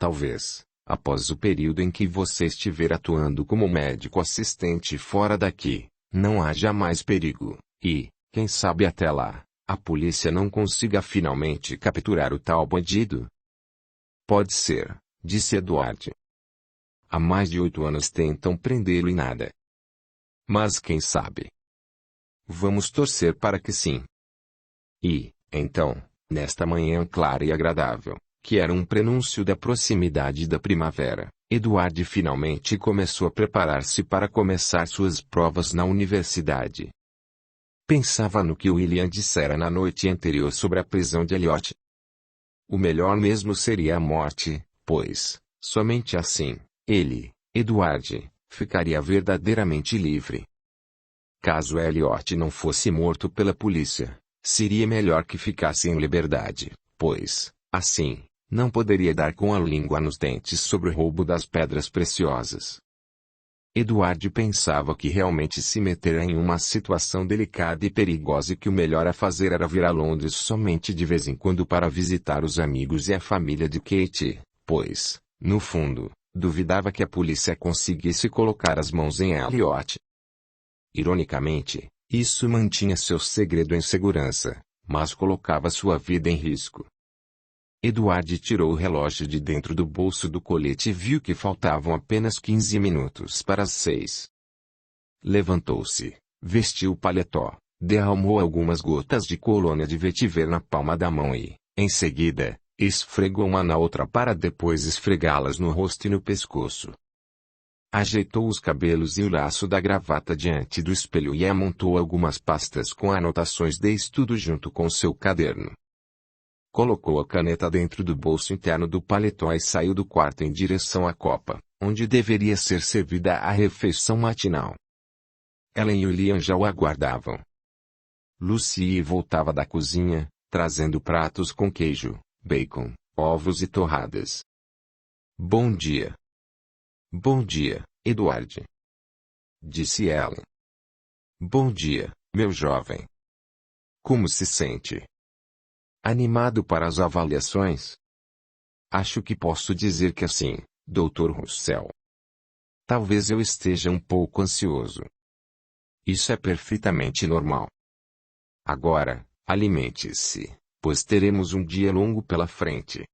Talvez, após o período em que você estiver atuando como médico assistente fora daqui, não haja mais perigo, e, quem sabe até lá, a polícia não consiga finalmente capturar o tal bandido? Pode ser, disse Edward. Há mais de 8 anos tentam prendê-lo e nada. Mas quem sabe? Vamos torcer para que sim. E, então, nesta manhã clara e agradável, que era um prenúncio da proximidade da primavera, Edward finalmente começou a preparar-se para começar suas provas na universidade. Pensava no que William dissera na noite anterior sobre a prisão de Elliot. O melhor mesmo seria a morte, pois, somente assim, ele, Edward, ficaria verdadeiramente livre. Caso Elliot não fosse morto pela polícia, seria melhor que ficasse em liberdade, pois, assim, não poderia dar com a língua nos dentes sobre o roubo das pedras preciosas. Edward pensava que realmente se metera em uma situação delicada e perigosa e que o melhor a fazer era vir a Londres somente de vez em quando para visitar os amigos e a família de Kate, pois, no fundo, duvidava que a polícia conseguisse colocar as mãos em Elliot. Ironicamente, isso mantinha seu segredo em segurança, mas colocava sua vida em risco. Edward tirou o relógio de dentro do bolso do colete e viu que faltavam apenas 15 minutos para as 6. Levantou-se, vestiu o paletó, derramou algumas gotas de colônia de vetiver na palma da mão e, em seguida, esfregou uma na outra para depois esfregá-las no rosto e no pescoço. Ajeitou os cabelos e o laço da gravata diante do espelho e amontou algumas pastas com anotações de estudo junto com seu caderno. Colocou a caneta dentro do bolso interno do paletó e saiu do quarto em direção à copa, onde deveria ser servida a refeição matinal. Ellen e William já o aguardavam. Lucy voltava da cozinha, trazendo pratos com queijo, bacon, ovos e torradas. Bom dia. Bom dia, Edward. Disse Ellen. Bom dia, meu jovem. Como se sente? Animado para as avaliações? Acho que posso dizer que sim, Dr. Russell. Talvez eu esteja um pouco ansioso. Isso é perfeitamente normal. Agora, alimente-se, pois teremos um dia longo pela frente.